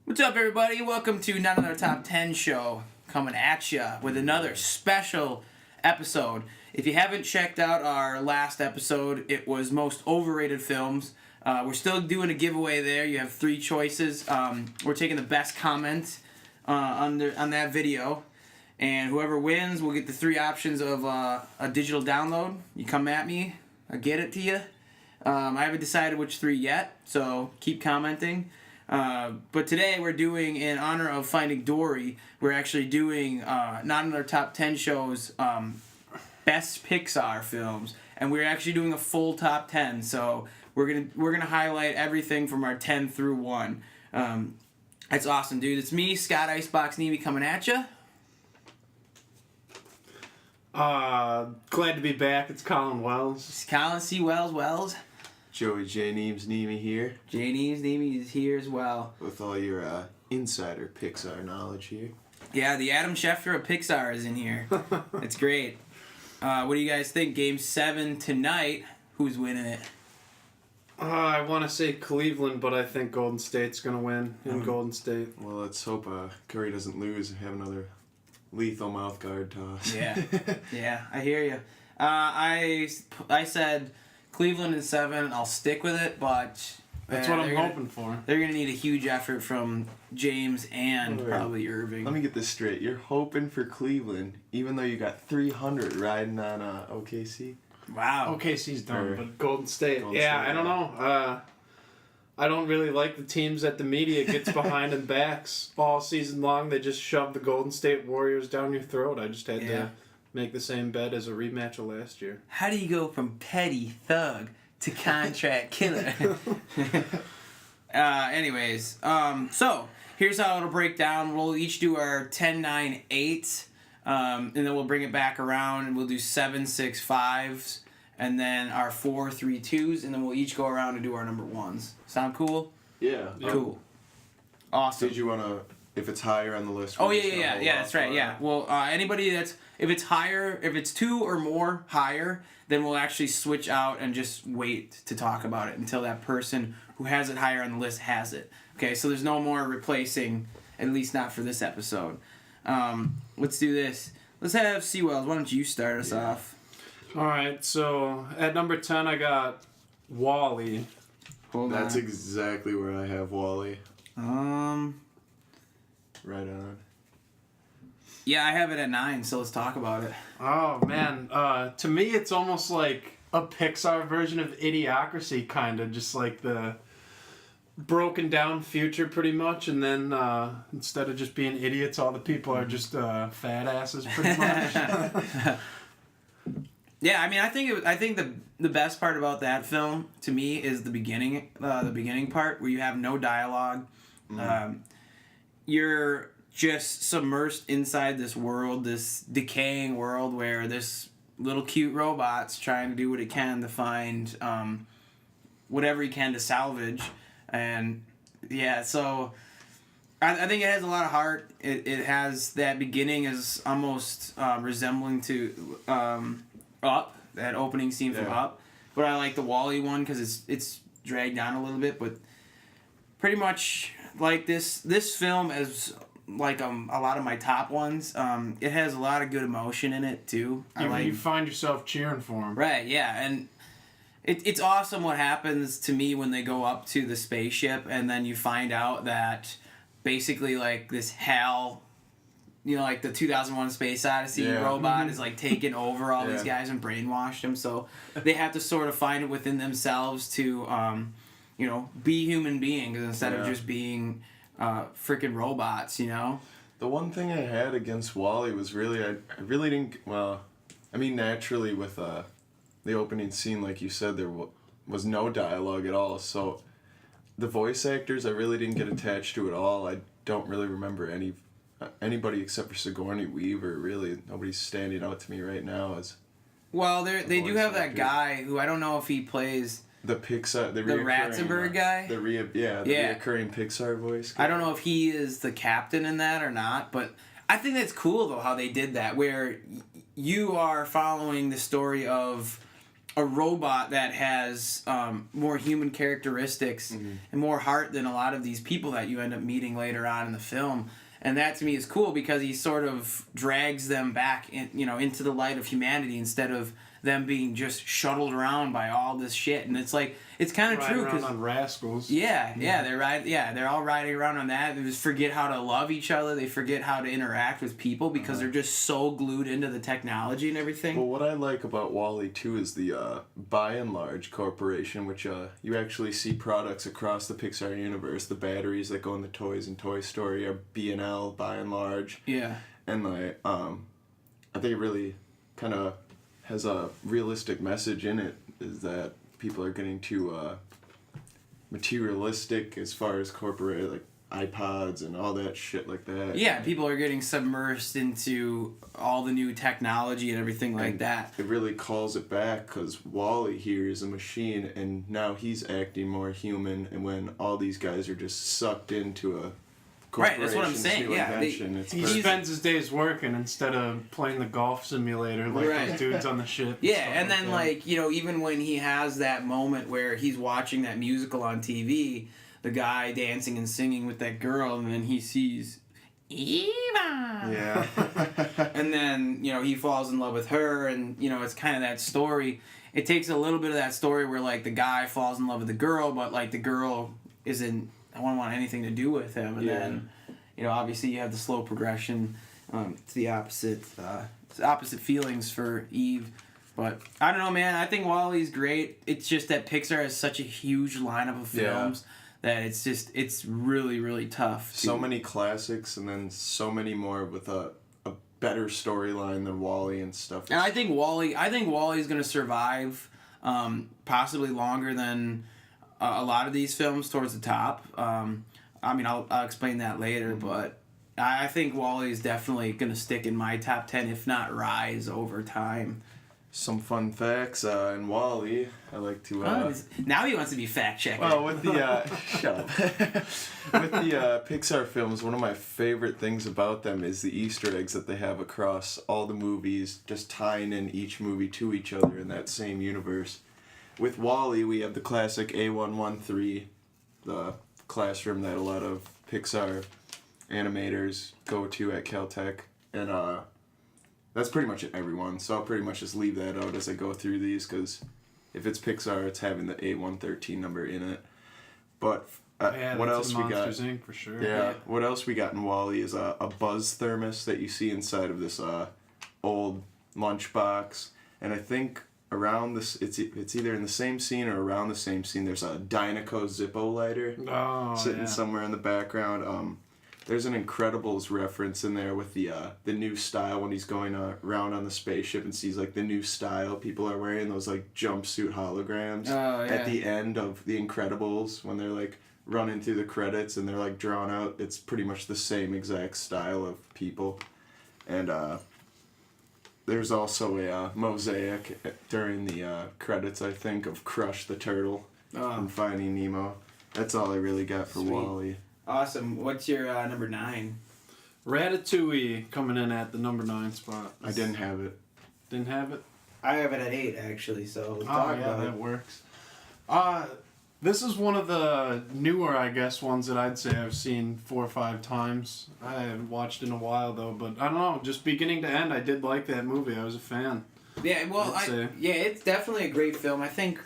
What's up, everybody? Welcome to Not Another Top 10 show, coming at you with another special episode. If you haven't checked out our last episode, it was most overrated films. We're still doing a giveaway there. You have 3 choices. We're taking the best comment on that video, and whoever wins will get the 3 options of a digital download. You come at me, I get it to you. I haven't decided which 3 yet, so keep commenting. But today we're doing, in honor of Finding Dory, we're actually doing not another top 10 shows, best Pixar films, and we're actually doing a full top 10. So we're gonna highlight everything from our 10 through 1. That's awesome, dude. It's me, Scott Icebox Nemi, coming at you. Glad to be back. It's Colin Wells. It's Colin C. Wells. Joey J. Neems Nemi here. J. Nemi is here as well. With all your insider Pixar knowledge here. Yeah, the Adam Schefter of Pixar is in here. It's great. What do you guys think? Game 7 tonight. Who's winning it? I want to say Cleveland, but I think Golden State's going to win in Golden State. Well, let's hope Curry doesn't lose and have another lethal mouth guard toss. Yeah, I hear you. I said Cleveland in 7. I'll stick with it, but that's what I'm hoping for. They're going to need a huge effort from James and Right. probably Irving. Let me get this straight. You're hoping for Cleveland, even though you got 300 riding on OKC? Wow. OKC's done, but Golden State. Golden yeah, State, I don't know. I don't really like the teams that the media gets behind and backs all season long. They just shove the Golden State Warriors down your throat. I just had to make the same bet as a rematch of last year. How do you go from petty thug to contract killer? Anyways, so here's how it'll break down. We'll each do our 10, 9, 8, and then we'll bring it back around and we'll do 7, 6, 5s, and then our 4, 3, 2s, and then we'll each go around and do our number 1s. Sound cool? Yeah. Cool. Awesome. Did you want to, if it's higher on the list? Oh, yeah, that's right, yeah. Well, anybody that's, if it's higher, if it's 2 or more higher, then we'll actually switch out and just wait to talk about it until that person who has it higher on the list has it. Okay, so there's no more replacing, at least not for this episode. Let's do this. Let's have Seawells. Why don't you start us off? All right, so at number 10, I got Wall-E. That's exactly where I have Wall-E. Right on. Yeah, I have it at 9, so let's talk about it. Oh, man. To me, it's almost like a Pixar version of Idiocracy, kind of. Just like the broken down future, pretty much. And then instead of just being idiots, all the people are just fat asses, pretty much. Yeah, I mean, I think the best part about that film, to me, is the beginning part, where you have no dialogue. You're just submersed inside this world, this decaying world where this little cute robot's trying to do what it can to find whatever he can to salvage. And yeah, so I think it has a lot of heart. It has that beginning is almost resembling to Up, that opening scene from Up. But I like the Wall-E one because it's dragged down a little bit, but pretty much like this film is like a lot of my top ones. It has a lot of good emotion in it too. You find yourself cheering for him. Right, yeah, and it's awesome what happens to me when they go up to the spaceship and then you find out that basically like this HAL, like the 2001 Space Odyssey robot is like taking over all these guys and brainwashed them, so they have to sort of find it within themselves to be human beings instead of just being freaking robots, The one thing I had against Wall-E was really, I really didn't, naturally with the opening scene, like you said, there was no dialogue at all, so the voice actors I really didn't get attached to at all. I don't really remember anybody except for Sigourney Weaver, really. Nobody's standing out to me right now as... Well, they do have that guy who I don't know if he plays... The Pixar, the Ratzenberg guy? The reoccurring Pixar voice guy. I don't know if he is the captain in that or not, but I think that's cool, though, how they did that, where you are following the story of a robot that has more human characteristics and more heart than a lot of these people that you end up meeting later on in the film. And that to me is cool because he sort of drags them back into the light of humanity instead of them being just shuttled around by all this shit. And it's like, it's kind of true because on rascals. They're all riding around on that. They just forget how to love each other. They forget how to interact with people because they're just so glued into the technology and everything. Well, what I like about WALL-E too is the By and Large Corporation, which you actually see products across the Pixar universe. The batteries that go in the toys in Toy Story are B&L, By and Large. Yeah. And like, I think it really kind of has a realistic message in it, is that people are getting too materialistic as far as corporate, like iPods and all that shit like that. Yeah, people are getting submersed into all the new technology and everything like And that. It really calls it back because WALL-E here is a machine and now he's acting more human, and when all these guys are just sucked into a Right, that's what I'm corporation's saying, new yeah, invention, it's He perfect. spends his days working instead of playing the golf simulator like Right. those dudes on the ship. Yeah, stuff and then that. like, even when he has that moment where he's watching that musical on TV, the guy dancing and singing with that girl, and then he sees Eva. Yeah. And then, he falls in love with her, and, it's kind of that story. It takes a little bit of that story where, like, the guy falls in love with the girl, but, like, the girl isn't, I don't want anything to do with him. And then, obviously you have the slow progression to the opposite feelings for Eve. But I don't know, man. I think WALL-E's great. It's just that Pixar has such a huge lineup of films that it's really, really tough. So many classics and then so many more with a better storyline than WALL-E and stuff. And I think WALL-E's going to survive possibly longer than a lot of these films towards the top. I'll explain that later, but I think WALL-E is definitely going to stick in my top 10, if not rise over time. Some fun facts in WALL-E. I like to. Now he wants to be fact checker. Well, with the shut up. With the Pixar films, one of my favorite things about them is the Easter eggs that they have across all the movies, just tying in each movie to each other in that same universe. With WALL-E, we have the classic A113, the classroom that a lot of Pixar animators go to at Caltech, and that's pretty much everyone. So I'll pretty much just leave that out as I go through these, because if it's Pixar, it's having the A113 number in it. But what else we got? Monsters Inc. for sure. Yeah, what else we got in WALL-E is a buzz thermos that you see inside of this old lunchbox, and I think around this, it's either in the same scene or around the same scene. There's a Dynaco Zippo lighter sitting somewhere in the background. There's an Incredibles reference in there with the new style when he's going around on the spaceship and sees like the new style people are wearing, those like jumpsuit holograms at the end of the Incredibles when they're like running through the credits and they're like drawn out. It's pretty much the same exact style of people. And there's also a mosaic during the credits, I think, of Crush the Turtle from Finding Nemo. That's all I really got for WALL-E. Awesome. What's your number 9? Ratatouille coming in at the number 9 spot. I didn't have it. Didn't have it? I have it at 8, actually, so let's talk about that it. works. This is one of the newer, I guess, ones that I'd say I've seen 4 or 5 times. I haven't watched in a while, though, but I don't know. Just beginning to end, I did like that movie. I was a fan. Yeah, well, it's definitely a great film. I think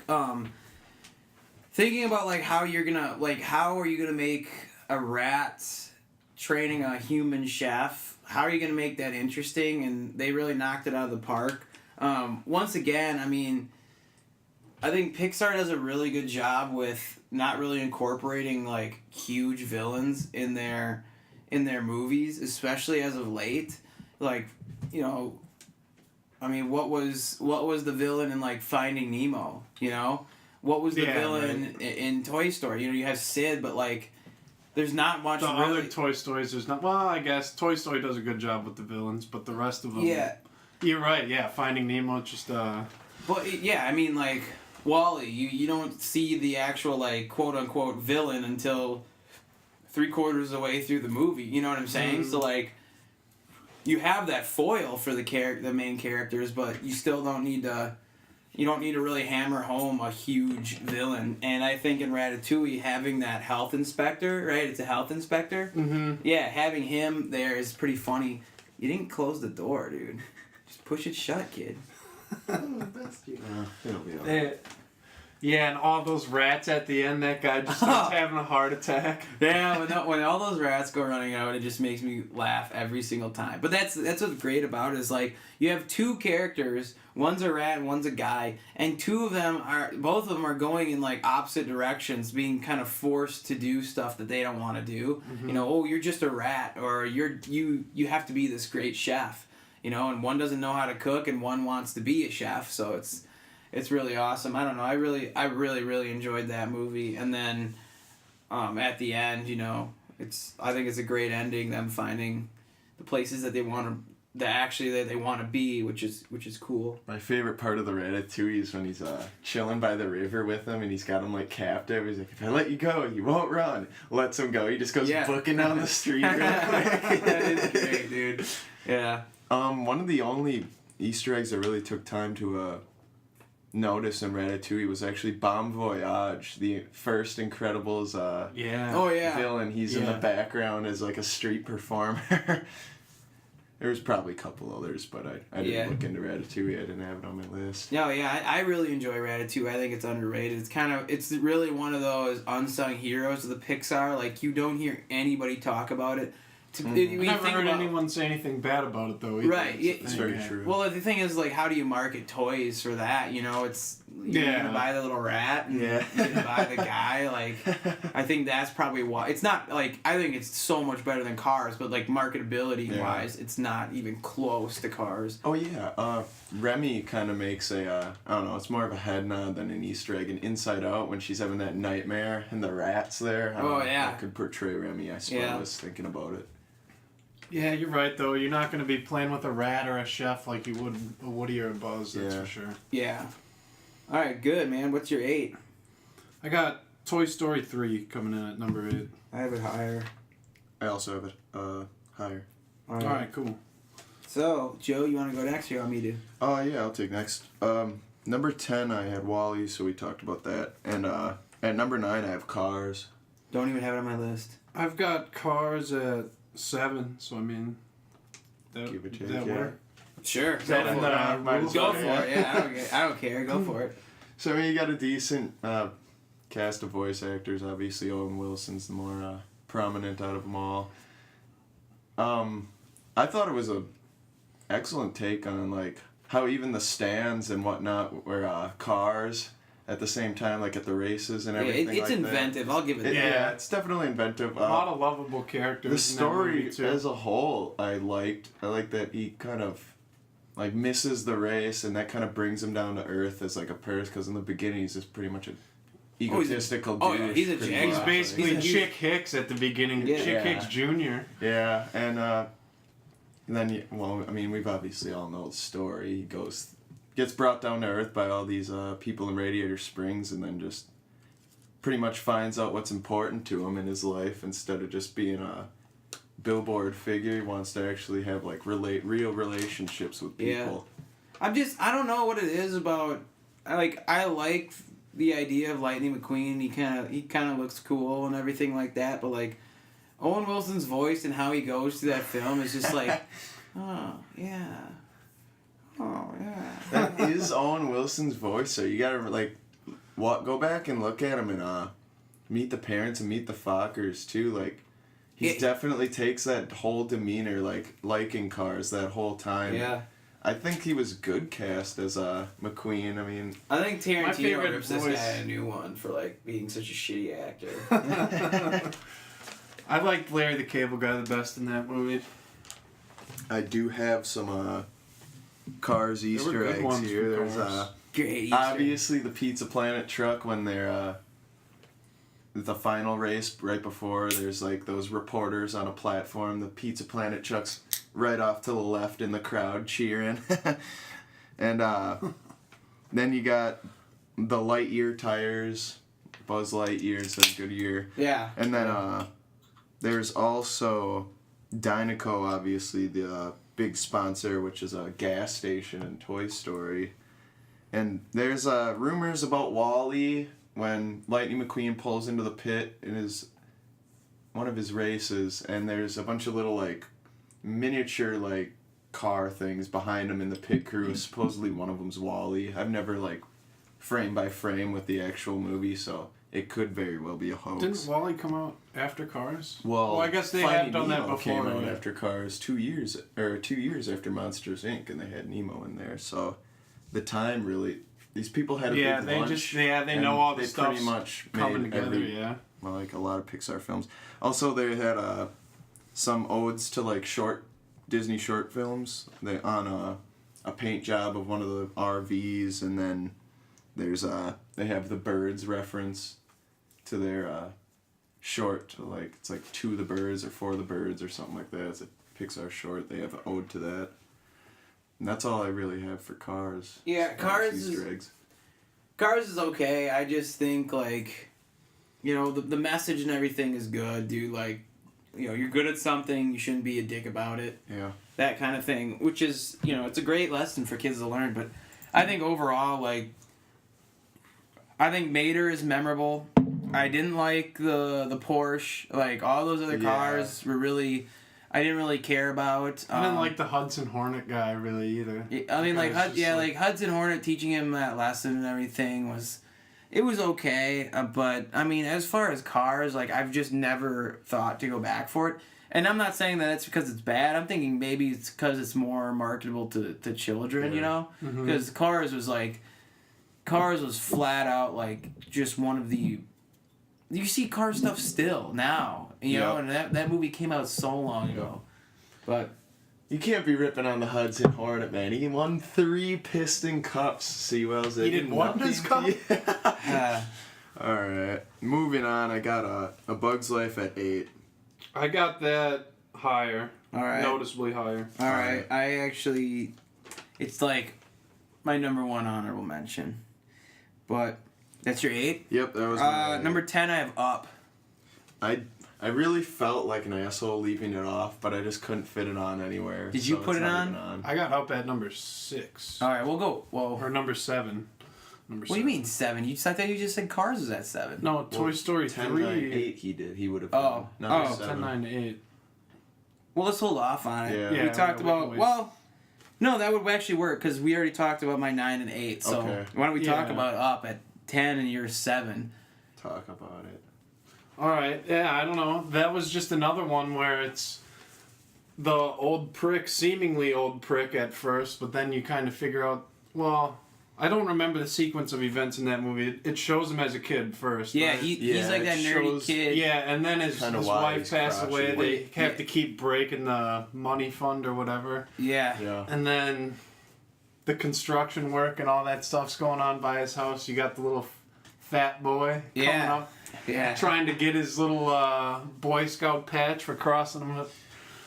thinking about how are you gonna make a rat training a human chef? How are you gonna make that interesting? And they really knocked it out of the park. Once again, I think Pixar does a really good job with not really incorporating huge villains in their movies, especially as of late. What was the villain in Finding Nemo? What was the villain in Toy Story? You have Sid, but there's not much. The other Toy Stories, there's not. Well, I guess Toy Story does a good job with the villains, but the rest of them. Yeah. You're right. Yeah, Finding Nemo just. But yeah, WALL-E, you don't see the actual quote unquote villain until 3/4 of the way through the movie. You know what I'm saying? Mm-hmm. So you have that foil for the main characters, but you still don't need to you don't need to really hammer home a huge villain. And I think in Ratatouille, having that health inspector, right? It's a health inspector. Mm-hmm. Yeah, having him there is pretty funny. You didn't close the door, dude. Just push it shut, kid. It'll be alright. Yeah, and all those rats at the end, that guy just starts having a heart attack. Yeah, when all those rats go running out, it just makes me laugh every single time. But that's what's great about it, is like you have two characters, one's a rat and one's a guy, and both of them are going in like opposite directions, being kind of forced to do stuff that they don't want to do. Mm-hmm. You know, oh, you're just a rat, or you have to be this great chef. You know, and one doesn't know how to cook, and one wants to be a chef. So it's really awesome. I don't know. I really enjoyed that movie. And then, at the end, you know, I think it's a great ending. Them finding the places that they want to be, which is cool. My favorite part of the Ratatouille is when he's chilling by the river with him, and he's got him like captive. He's like, if I let you go, you won't run. Lets him go. He just goes booking down the street real quick. That is great, dude. Yeah. One of the only Easter eggs I really took time to notice in Ratatouille was actually Bon Voyage, the first Incredibles villain. He's in the background as like a street performer. There was probably a couple others, but I didn't look into Ratatouille. I didn't have it on my list. No, yeah, I really enjoy Ratatouille. I think it's underrated. It's really one of those unsung heroes of the Pixar. Like, you don't hear anybody talk about it. I've never heard anyone say anything bad about it, though, either. Right. It's very true. Well, the thing is, like, how do you market toys for that? You know, you're going to buy the little rat and you're going to buy the guy. Like, I think that's probably why. It's not, like, I think it's so much better than Cars, but, like, marketability-wise, it's not even close to Cars. Oh, yeah. Remy kind of makes I don't know, it's more of a head nod than an Easter egg. And Inside Out, when she's having that nightmare and the rat's there. I could portray Remy, I suppose, thinking about it. Yeah, you're right, though. You're not going to be playing with a rat or a chef like you would a Woody or a Buzz, that's for sure. Yeah. All right, good, man. What's your 8? I got Toy Story 3 coming in at number 8. I have it higher. I also have it higher. All right, cool. So, Joe, you want to go next or you want me to? Yeah, I'll take next. Number 10, I had WALL-E, so we talked about that. And at number 9, I have Cars. Don't even have it on my list. I've got Cars at 7, so I mean, Give it to that you. work? Sure. Go for it. Go for it. Yeah, I don't care. Go for it. So I mean, you got a decent cast of voice actors. Obviously, Owen Wilson's the more prominent out of them all. I thought it was a excellent take on like how even the stands and whatnot were cars at the same time, like at the races and everything. It's like inventive. That. I'll give it that. Yeah, it's definitely inventive. A lot of lovable characters. The story in that movie too. as a whole, I liked. I like that he kind of like misses the race, and that kind of brings him down to earth as like a person. Because in the beginning, he's just pretty much an egotistical douche. He's a pretty jag. much. He's basically Chick Hicks at the beginning. Yeah. Chick Hicks Jr. Yeah, and then we've obviously all know the story. He gets brought down to earth by all these people in Radiator Springs, and then just pretty much finds out what's important to him in his life instead of just being a billboard figure. He wants to actually have like real relationships with people. Yeah. I don't know what it is about. I like the idea of Lightning McQueen. He kind of looks cool and everything like that, but like Owen Wilson's voice and how he goes through that film is just like, oh yeah. Oh yeah. That is Owen Wilson's voice, so you gotta like go back and look at him and Meet the Parents and Meet the Fockers too. Like he definitely takes that whole demeanor, like liking Cars that whole time. Yeah. I think he was good cast as McQueen. I mean, I think Tarantino rips this voice- guy a new one for like being such a shitty actor. I liked Larry the Cable Guy the best in that movie. I do have some Cars Easter good eggs ones here. from There's Cars. Great. obviously the Pizza Planet truck when they're the final race right before. There's like those reporters on a platform. The Pizza Planet truck's right off to the left in the crowd cheering, and then you got the Lightyear tires. Buzz Lightyear instead of Goodyear. Yeah. And then there's also Dynaco, obviously the big sponsor, which is a gas station in Toy Story. And there's rumors about Wall-E when Lightning McQueen pulls into the pit in one of his races, and there's a bunch of little like miniature like car things behind him in the pit crew. Supposedly one of them's Wall-E. I've never like frame by frame with the actual movie, so it could very well be a hoax. Didn't Wall-E come out after Cars? Well, I guess they Finding had done that Nemo before. came out Yeah. after Cars 2 years after Monsters Inc. and they had Nemo in there. So the time really, these people had a big lunch. They and know all the they stuff pretty much coming made together. Yeah. well, like a lot of Pixar films. Also, they had some odes to like Disney short films. They on a paint job of one of the RVs, and then there's they have the birds reference to their short, like it's like To the Birds or For the Birds or something like that. It's a Pixar short. They have an ode to that. And that's all I really have for Cars. Yeah, Cars Easter eggs. Cars is okay. I just think like, you know, the message and everything is good, dude. Like, you know, you're good at something, you shouldn't be a dick about it. Yeah. That kind of thing, which is, you know, it's a great lesson for kids to learn. But I think overall, like, I think Mater is memorable. I didn't like the Porsche. Like, all those other cars were really, I didn't really care about. I didn't like the Hudson Hornet guy really either. I mean, like, like Hudson Hornet teaching him that lesson and everything was okay. But I mean, as far as cars, like, I've just never thought to go back for it. And I'm not saying that it's because it's bad. I'm thinking maybe it's because it's more marketable to children, you know? Because Cars was flat out, like, just one of the... You see car stuff still now, you know? And that movie came out so long ago. But... You can't be ripping on the Hudson Hornet, man. He won 3 piston cups. Seawell's He didn't win his cup? Alright. Moving on, I got a Bug's Life at 8. I got that higher. All right. Noticeably higher. All right. I actually... It's like my number 1 honorable mention. But... That's your 8? Yep, that was my number 10, I have Up. I really felt like an asshole leaving it off, but I just couldn't fit it on anywhere. Did you put it's it not on? even on? I got Up at number 6. All right, we'll go. Well, Or number 7. What do you mean 7? I thought you just said Cars was at 7. No, Toy Story 10, 3. 9, 8 he did. He would have Oh. Number Oh. 7. 10, 9, 8. Well, let's hold off on it. Yeah. We talked we about... can wait. Well, no, that would actually work because we already talked about my 9 and 8. So Okay. why don't we talk Yeah. about Up at 10 and you're 7? Talk about it. Alright, yeah, I don't know. That was just another one where it's the old prick, seemingly old prick at first, but then you kind of figure out, well, I don't remember the sequence of events in that movie. It shows him as a kid first. Yeah, right? he's like it that nerdy shows- kid. Yeah, and then his Kinda wise, wife passed away. crotchety. They have to keep breaking the money fund or whatever. Yeah. Yeah. And then the construction work and all that stuff's going on by his house. You got the little fat boy coming Yeah. up, Yeah. trying to get his little Boy Scout patch for crossing him.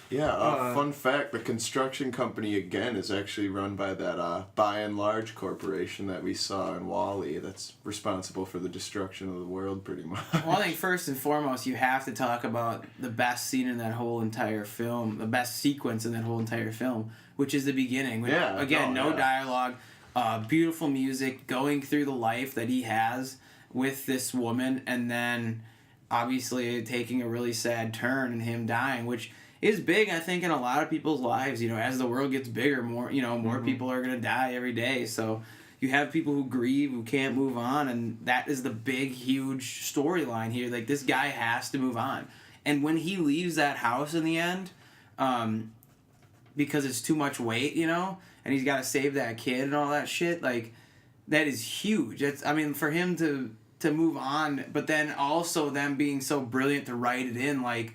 Yeah, fun fact, the construction company, again, is actually run by that By and Large corporation that we saw in Wall-E that's responsible for the destruction of the world, pretty much. Well, I think first and foremost, you have to talk about the best scene in that whole entire film, the best sequence in that whole entire film, which is the beginning. Which, Yeah, again, no yeah. dialogue, beautiful music, going through the life that he has with this woman, and then obviously taking a really sad turn and him dying, which is big, I think, in a lot of people's lives. You know, as the world gets bigger, more people are gonna die every day. So you have people who grieve, who can't move on, and that is the big, huge storyline here. Like, this guy has to move on, and when he leaves that house in the end, because it's too much weight, you know, and he's got to save that kid and all that shit. Like, that is huge. That's, I mean, for him to move on, but then also them being so brilliant to write it in, like,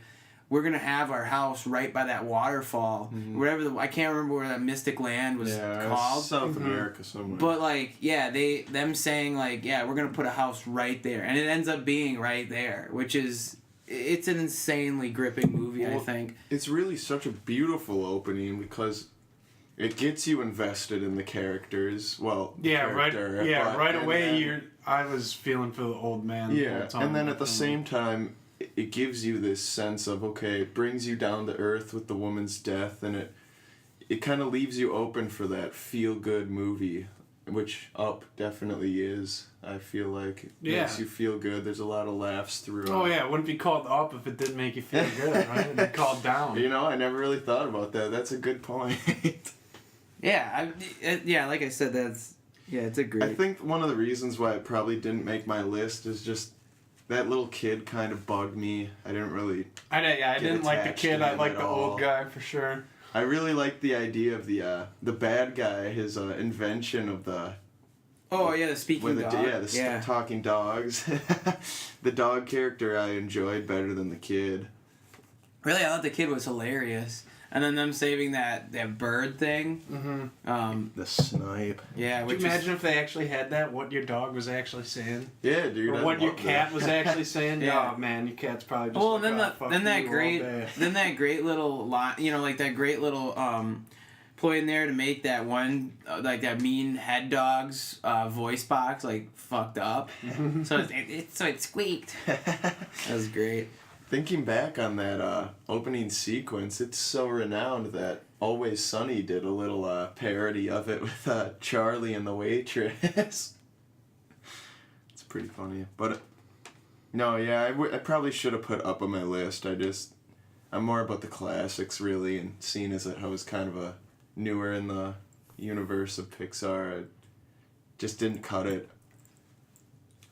we're gonna have our house right by that waterfall, whatever I can't remember where that mystic land was called. South America somewhere. But like, yeah, them saying like, yeah, we're gonna put a house right there, and it ends up being right there, which is, it's an insanely gripping movie. I think it's really such a beautiful opening because it gets you invested in the characters. Well, Right and away. then- I was feeling for the old man. the whole time. and then at the same time, it gives you this sense of, okay, it brings you down to earth with the woman's death, and it kind of leaves you open for that feel-good movie which Up definitely is. I feel like it Yeah. makes you feel good. There's a lot of laughs through. Oh yeah, it wouldn't be called Up if it didn't make you feel good, right? It'd be called Down. You know, I never really thought about that. That's a good point. Yeah, like I said, it's a great. I think one of the reasons why it probably didn't make my list is just that little kid kind of bugged me. I didn't really. I didn't like the attached kid. to I him liked at the all. old guy for sure. I really liked the idea of the bad guy, his invention of the. Oh yeah, the speaking dog. Talking dogs. The dog character I enjoyed better than the kid. Really, I thought the kid was hilarious. And then them saving that bird thing. Mm-hmm. The snipe. Yeah. Could you imagine if they actually had that? What your dog was actually saying? Yeah, dude. Or what your cat was actually saying? Yeah. Oh man, your cat's probably just. Well, like, and then "Oh, fuck then that you all great day." then that great little line, like that great little ploy in there to make that one like that mean head dog's voice box like fucked up. So it squeaked. That was great. Thinking back on that opening sequence, it's so renowned that Always Sunny did a little parody of it with Charlie and the waitress. It's pretty funny. But, no, yeah, I probably should have put Up on my list. I'm more about the classics, really, and seeing as I was kind of a newer in the universe of Pixar, I just didn't cut it.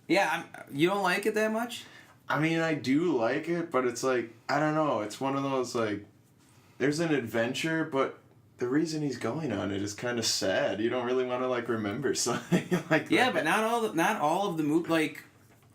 Yeah, you don't like it that much? I mean, I do like it, but it's like, I don't know, it's one of those, like, there's an adventure, but the reason he's going on it is kind of sad. You don't really want to, like, remember something like that. Yeah, but not all of the movie, like,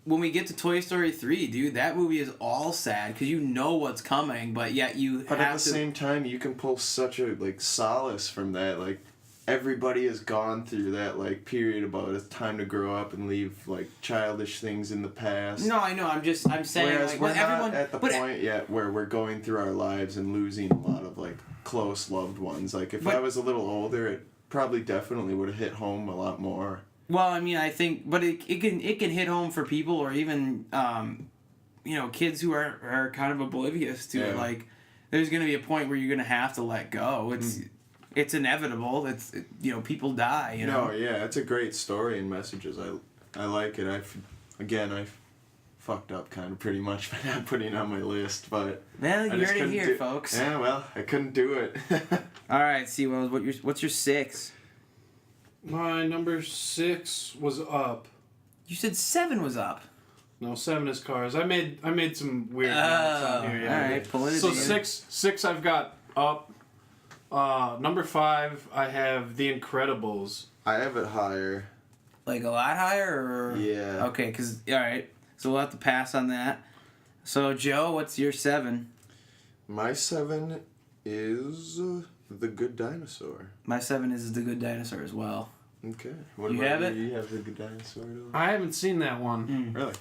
when we get to Toy Story 3, dude, that movie is all sad, because you know what's coming, but yet But at the same time, you can pull such a, like, solace from that, like, everybody has gone through that, like, period about it's time to grow up and leave, like, childish things in the past. No, I know. I'm saying. Whereas like, we're everyone, not at the point yet where we're going through our lives and losing a lot of, like, close loved ones. Like, if I was a little older, it probably definitely would have hit home a lot more. Well, I mean, I think, but it can hit home for people, or even, kids who are kind of oblivious to it. Like, there's gonna be a point where you're gonna have to let go. It's inevitable. People die. You know. No, yeah, it's a great story and messages. I like it. I fucked up kind of pretty much by not putting it on my list, but Well, you heard it here, folks. Yeah, well, I couldn't do it. All right, what's your 6? My number 6 was Up. You said 7 was Up. No, 7 is Cars. I made some weird notes on here. Yeah. All right, pull it So together. 6 I've got Up. Number 5 I have The Incredibles. I have it higher. Like a lot higher, or Yeah. Okay, because all right, so we'll have to pass on that. So Joe, what's your 7? My 7 is The Good Dinosaur. My 7 is The Good Dinosaur as well. Okay. What You about have it? You have The Good Dinosaur at all? I haven't seen that one. Really?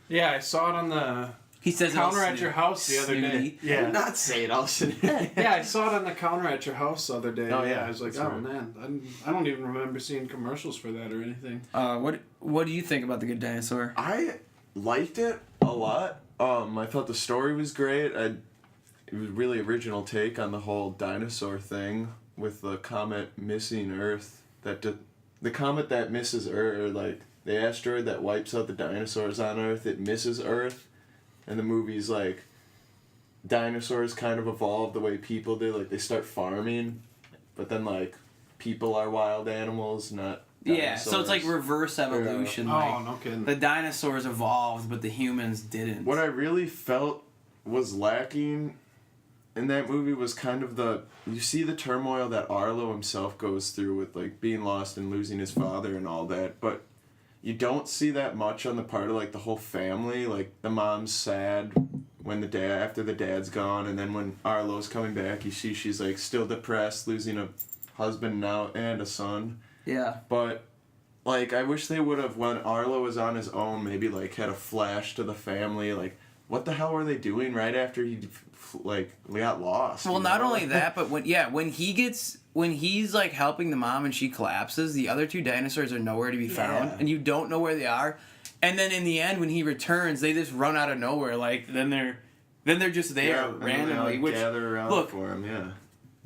Yeah, I saw it on the He says counter at your house the other day. snooty. I did Yeah. not say it, Austin. Yeah, I saw it on the counter at your house the other day. Oh, yeah, I was like, that's oh right. man, I don't even remember seeing commercials for that or anything. What do you think about The Good Dinosaur? I liked it a lot. I thought the story was great. It was a really original take on the whole dinosaur thing with the comet missing Earth. The comet that misses Earth, or like the asteroid that wipes out the dinosaurs on Earth, it misses Earth. And the movie's like, dinosaurs kind of evolve the way people do. Like, they start farming, but then, like, people are wild animals, not dinosaurs. Yeah, so it's like reverse evolution. Like, Oh, no kidding. the dinosaurs evolved, but the humans didn't. What I really felt was lacking in that movie was kind of you see the turmoil that Arlo himself goes through with, like, being lost and losing his father and all that, but you don't see that much on the part of, like, the whole family. Like, the mom's sad when after the dad's gone, and then when Arlo's coming back, you see she's, like, still depressed, losing a husband now and a son. Yeah. But, like, I wish they would have, when Arlo was on his own, maybe, like, had a flash to the family, like, what the hell were they doing right after he, like, got lost? Well, you not know? only that, but when he's like helping the mom and she collapses, the other 2 dinosaurs are nowhere to be found, and you don't know where they are. And then in the end, when he returns, they just run out of nowhere. Like then they're just there And randomly. they, Which gather around look, for him, yeah.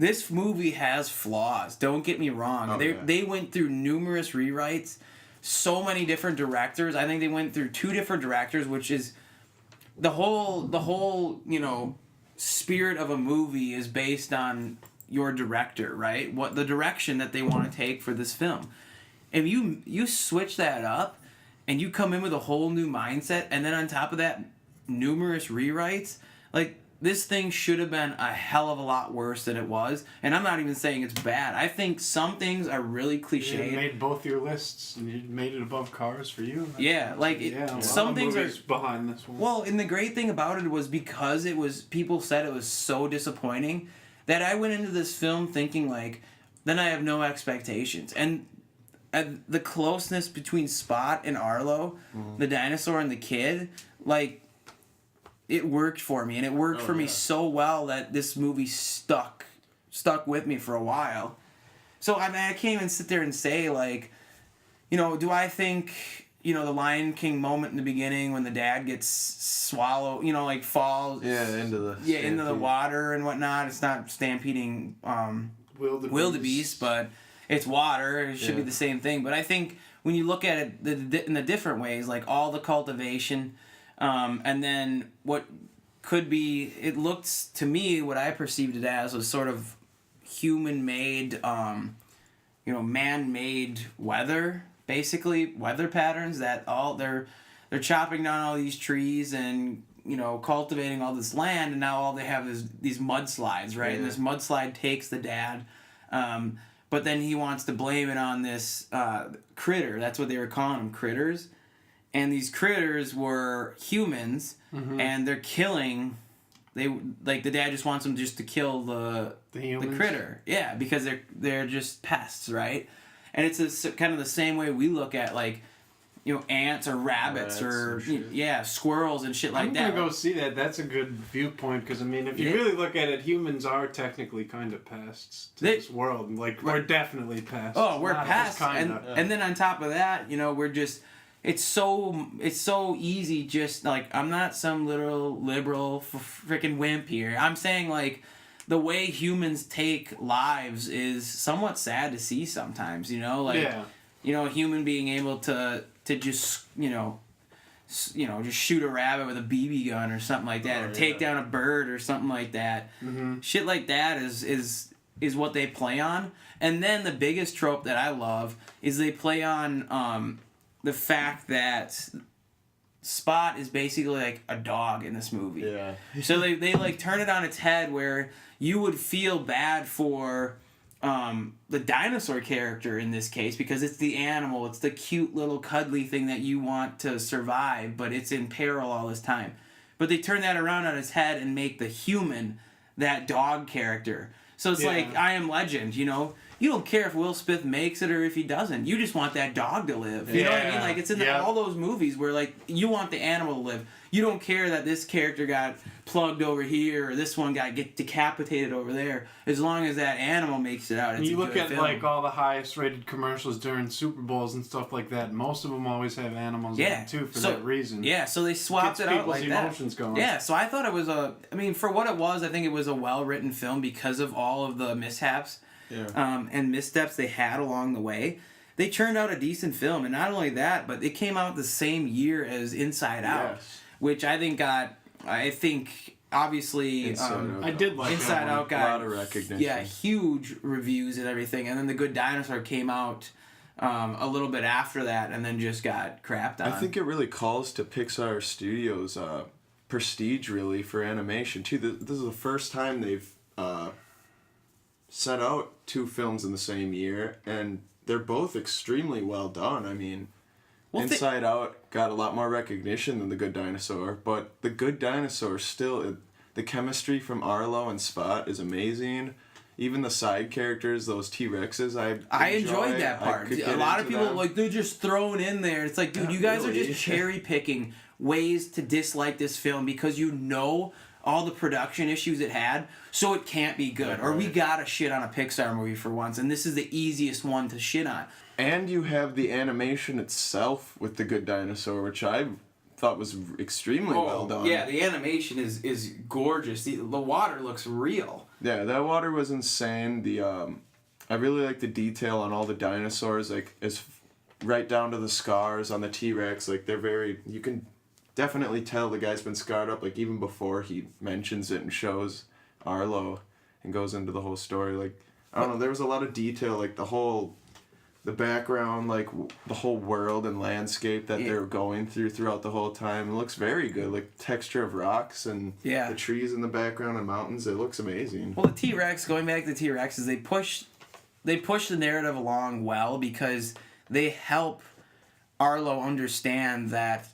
this movie has flaws. Don't get me wrong. Oh, yeah. They went through numerous rewrites, so many different directors. I think they went through 2 different directors, which is the whole spirit of a movie is based on your director, right? What the direction that they want to take for this film. If you switch that up and you come in with a whole new mindset, and then on top of that, numerous rewrites, like, this thing should have been a hell of a lot worse than it was. And I'm not even saying it's bad. I think some things are really cliche. You made both your lists, and you made it above Cars for you. Yeah, like, some things are behind this one. Well, and the great thing about it was because people said it was so disappointing that I went into this film thinking, like, then I have no expectations. And the closeness between Spot and Arlo, the dinosaur and the kid, like, it worked for me, and it worked for me so well that this movie stuck with me for a while. So, I mean, I can't even sit there and say, like, do I think, the Lion King moment in the beginning when the dad gets swallowed, like, falls... Yeah, into the water and whatnot. It's not stampeding wildebeest, but it's water. It should be the same thing. But I think when you look at it in the different ways, like, all the cultivation... and then what could be, it looked to me, what I perceived it as was sort of human-made, man-made weather, basically, weather patterns that they're chopping down all these trees and, cultivating all this land, and now all they have is these mudslides, right? Yeah. And this mudslide takes the dad, but then he wants to blame it on this critter. That's what they were calling them, critters. And these critters were humans, and they're killing. The dad just wants them just to kill the critter, yeah, because they're just pests, right? And it's kind of the same way we look at, like, ants or rabbits or squirrels and shit like that. I'm gonna go see that. That's a good viewpoint, because I mean, if you really look at it, humans are technically kind of pests to this world. Like, we're definitely pests. Oh, we're pests, and then on top of that, we're just. It's so easy, just, like, I'm not some little liberal freaking wimp here. I'm saying, like, the way humans take lives is somewhat sad to see sometimes, Like, a human being able to just, just shoot a rabbit with a BB gun or something like that, or take down a bird or something like that. Mm-hmm. Shit like that is what they play on. And then the biggest trope that I love is they play on... the fact that Spot is basically like a dog in this movie. Yeah. So they like turn it on its head where you would feel bad for the dinosaur character in this case, because it's the animal, it's the cute little cuddly thing that you want to survive, but it's in peril all this time. But they turn that around on its head and make the human that dog character. So it's like I Am Legend, You don't care if Will Smith makes it or if he doesn't. You just want that dog to live. You know what I mean? Like, it's in all those movies where, like, you want the animal to live. You don't care that this character got plugged over here or this one got decapitated over there. As long as that animal makes it out, it's you a look good at film. Like all the highest rated commercials during Super Bowls and stuff like that. Most of them always have animals in them too for that reason. Yeah, so they swapped it out like that. Emotions going. Yeah, so I thought it was for what it was, I think it was a well-written film because of all of the mishaps. Yeah. And missteps they had along the way. They turned out a decent film, and not only that, but it came out the same year as Inside Out, which I think obviously I did like Inside Out got a lot of recognition. Yeah, huge reviews and everything, and then The Good Dinosaur came out a little bit after that, and then just got crapped on. I think it really calls to Pixar Studios' prestige, really, for animation too. This is the first time they've set out 2 films in the same year, and they're both extremely well done. I mean, Inside Out got a lot more recognition than The Good Dinosaur, but The Good Dinosaur still, the chemistry from Arlo and Spot is amazing. Even the side characters, those T-Rexes, I enjoyed that part. A lot of people, like, they're just thrown in there. It's like, dude, you guys are just cherry-picking ways to dislike this film because all the production issues it had, so it can't be good. Or we gotta shit on a Pixar movie for once, and this is the easiest one to shit on. And you have the animation itself with The Good Dinosaur, which I thought was extremely well done. Yeah, the animation is gorgeous. The water looks real. Yeah, that water was insane. I really like the detail on all the dinosaurs, like it's right down to the scars on the T-Rex. Like you can definitely tell the guy's been scarred up. Like even before he mentions it and shows Arlo and goes into the whole story. Like I don't know, there was a lot of detail, like the background, like the whole world and landscape that they're going throughout the whole time. It looks very good, like texture of rocks and the trees in the background and mountains. It looks amazing. Well, the T-Rex, going back to the T-Rexes, they push the narrative along well because they help Arlo understand that,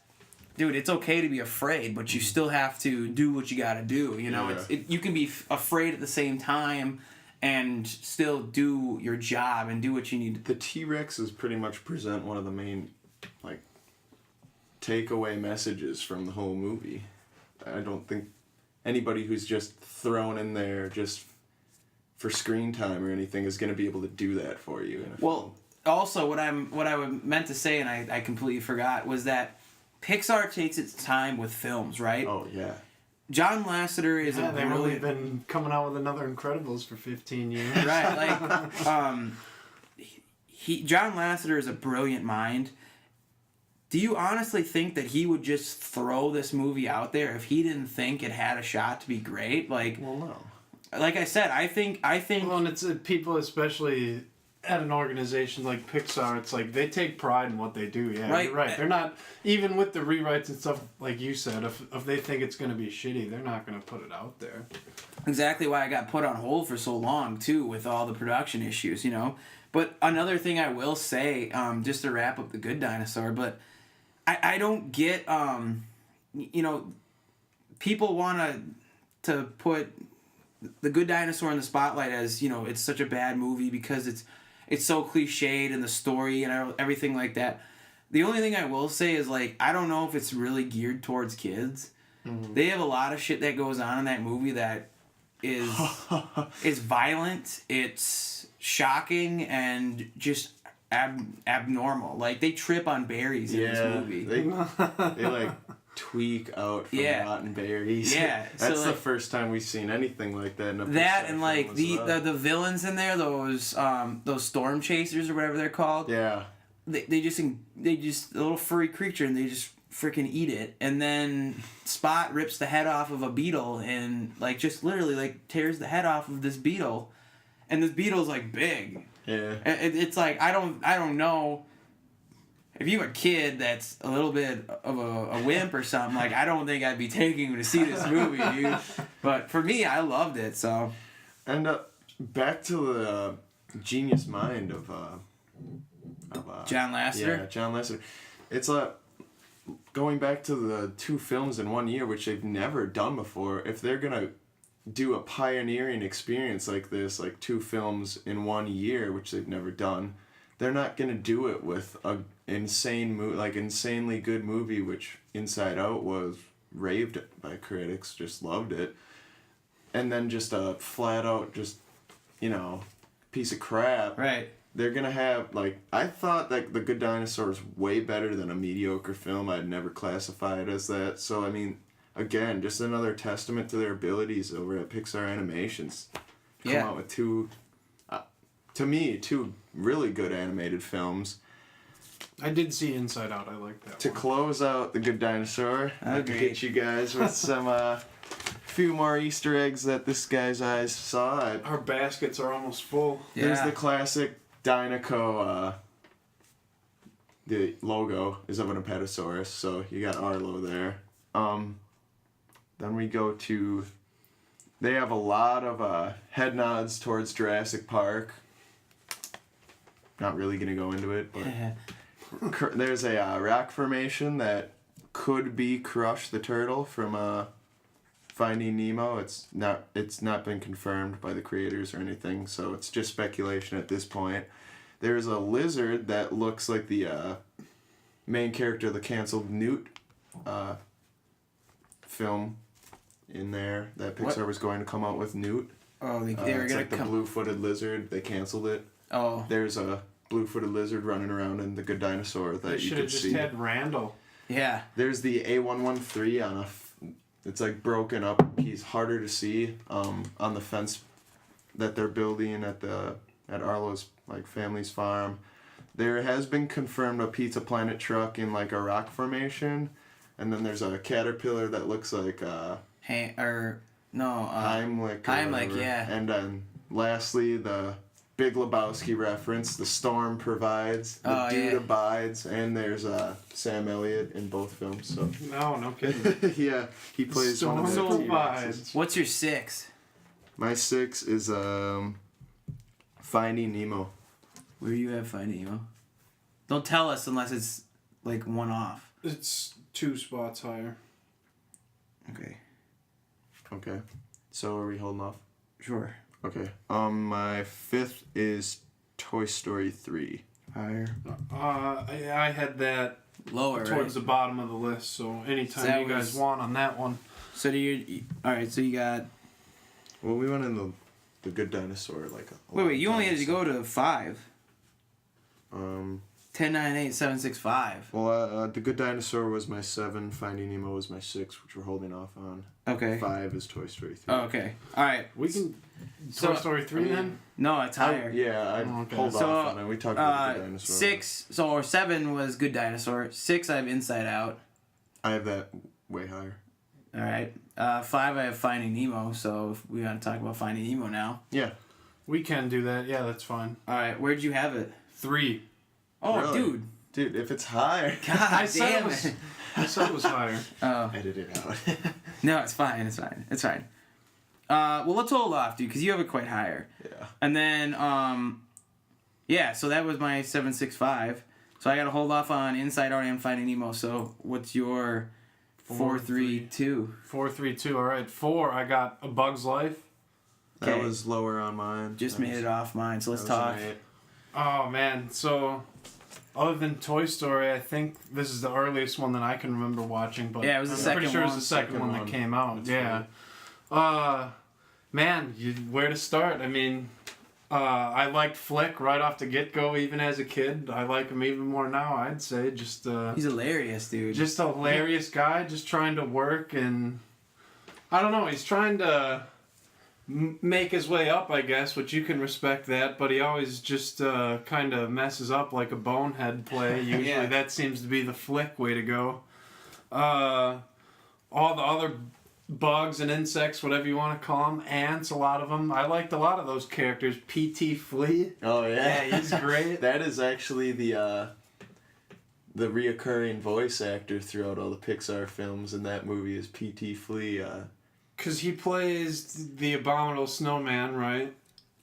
dude, it's okay to be afraid, but you still have to do what you gotta do. You know, you can be afraid at the same time and still do your job and do what you need. The T-Rexes pretty much present one of the main, like, takeaway messages from the whole movie. I don't think anybody who's just thrown in there just for screen time or anything is going to be able to do that for you. Well, also what I meant to say, and I completely forgot, was that Pixar takes its time with films, right? Oh, yeah. John Lasseter is they've really been coming out with another Incredibles for 15 years. Right, like, John Lasseter is a brilliant mind. Do you honestly think that he would just throw this movie out there if he didn't think it had a shot to be great? Like, well, no. Like I said, I think. Well, and it's people, especially at an organization like Pixar, it's like they take pride in what they do. Yeah, right. You're right. They're not, even with the rewrites and stuff like you said, if they think it's going to be shitty, they're not going to put it out there. Exactly why I got put on hold for so long too, with all the production issues, you know. But another thing I will say, just to wrap up The Good Dinosaur, but I don't get, you know, people want to put The Good Dinosaur in the spotlight as, you know, it's such a bad movie because it's so cliched in the story and everything like that. The only thing I will say is, like, I don't know if it's really geared towards kids. Mm-hmm. They have a lot of shit that goes on in that movie that is violent, it's shocking, and just abnormal. Like, they trip on berries in this movie. They like tweak out from rotten berries. Yeah, that's so, the like, first time we've seen anything like that in a that Pixar and like film the villains in there, those storm chasers or whatever they're called. Yeah. They just a little furry creature and they just freaking eat it, and then Spot rips the head off of a beetle and like just literally like tears the head off of this beetle, and this beetle's like big. Yeah. It's like I don't know. If you have a kid that's a little bit of a wimp or something, like, I don't think I'd be taking him to see this movie, dude. But for me, I loved it, so. And back to the genius mind of John Lasseter? Yeah, John Lasseter. It's going back to the 2 films in 1 year, which they've never done before. If they're going to do a pioneering experience like this, like 2 films in 1 year, which they've never done, they're not going to do it with a insanely good movie, which Inside Out was raved by critics, just loved it, and then just a flat out just, you know, piece of crap. Right. They're gonna have, like, I thought that The Good Dinosaur was way better than a mediocre film. I'd never classify it as that. So I mean, again, just another testament to their abilities over at Pixar Animations. Come out with 2, to me, 2 really good animated films. I did see Inside Out. I like that. To close out The Good Dinosaur, I can hit you guys with some few more Easter eggs that this guy's eyes saw. Our baskets are almost full. There's the classic Dinoco. The logo is of an Apatosaurus, so you got Arlo there. Then we go to. They have a lot of head nods towards Jurassic Park. Not really gonna go into it, but there's a rock formation that could be Crush the Turtle from Finding Nemo. It's not been confirmed by the creators or anything, so it's just speculation at this point. There's a lizard that looks like the main character of the canceled Newt film in there that Pixar was going to come out with. Newt. Oh, they were it's gonna like the blue-footed lizard. They canceled it. Oh. There's a blue-footed lizard running around in The Good Dinosaur that you should could have just see. had Randall. Yeah. There's the A113 on it's like broken up piece, harder to see on the fence that they're building at Arlo's like family's farm. There has been confirmed a Pizza Planet truck in like a rock formation, and then there's a caterpillar that looks like Heimlich. Or Heimlich, whatever. yeah. And then lastly, the Big Lebowski reference, the storm provides, the dude abides, and there's Sam Elliott in both films. So No kidding. yeah, he plays one of the Storm T-Rexes. What's your 6? My 6 is Finding Nemo. Where you have Finding Nemo? Don't tell us unless it's like one off. It's 2 spots higher. Okay. So are we holding off? Sure. Okay. My 5th is Toy Story 3. Higher. I had that Lower, towards right? the bottom of the list, so anytime you guys want on that one. So alright, so you got... Well, we went in the Good Dinosaur like a Wait, you only had to go to 5. 10, 9, 8, 7, 6, 5. Well, The Good Dinosaur was my 7, Finding Nemo was my 6, which we're holding off on. Okay. 5 is Toy Story 3. Oh, okay. Alright. We can... So- Toy Story 3 then? No, it's higher. I'd Okay. hold So, off on it. We talked about The Good Dinosaur. 6, or 7 was Good Dinosaur. 6, I have Inside Out. I have that way higher. Alright. 5, I have Finding Nemo, so if we want to talk about Finding Nemo now. Yeah. We can do that. Yeah, that's fine. Alright, where'd you have it? 3. Oh, Really? dude. Dude, if it's higher... God said damn it was- it. I said it was higher. Oh. Edit it out. No, it's fine. It's fine. It's fine. Well, let's hold off, dude, because you have it quite higher. Yeah. And then, yeah, so that was my 765. So I got to hold off on Inside Out and Finding Nemo. So what's your 4, 3, 2? 4, 3, 2. All right. 4, I got A Bug's Life. That Okay. was lower on mine. Just That made was- it off mine, so let's that was talk. an 8. Oh, man. So, other than Toy Story, I think this is the earliest one that I can remember watching. But Yeah, it was the I'm second pretty sure it was one. the second one that Second came out. That's Yeah. Man, where to start? I mean, I liked Flick right off the get-go, even as a kid. I like him even more now, I'd say. Just He's hilarious, dude. just a hilarious guy, just trying to work, and I don't know, he's trying to make his way up, I guess, which you can respect that, but he always just kind of messes up like a bonehead play. Usually Yeah. that seems to be the Flick way to go. All the other bugs and insects, whatever you want to call them, ants, a lot of them. I liked a lot of those characters. P.T. Flea. Oh, yeah. Yeah, he's great. That is actually the reoccurring voice actor throughout all the Pixar films, and that movie is P.T. Flea. Because he plays the Abominable Snowman, right?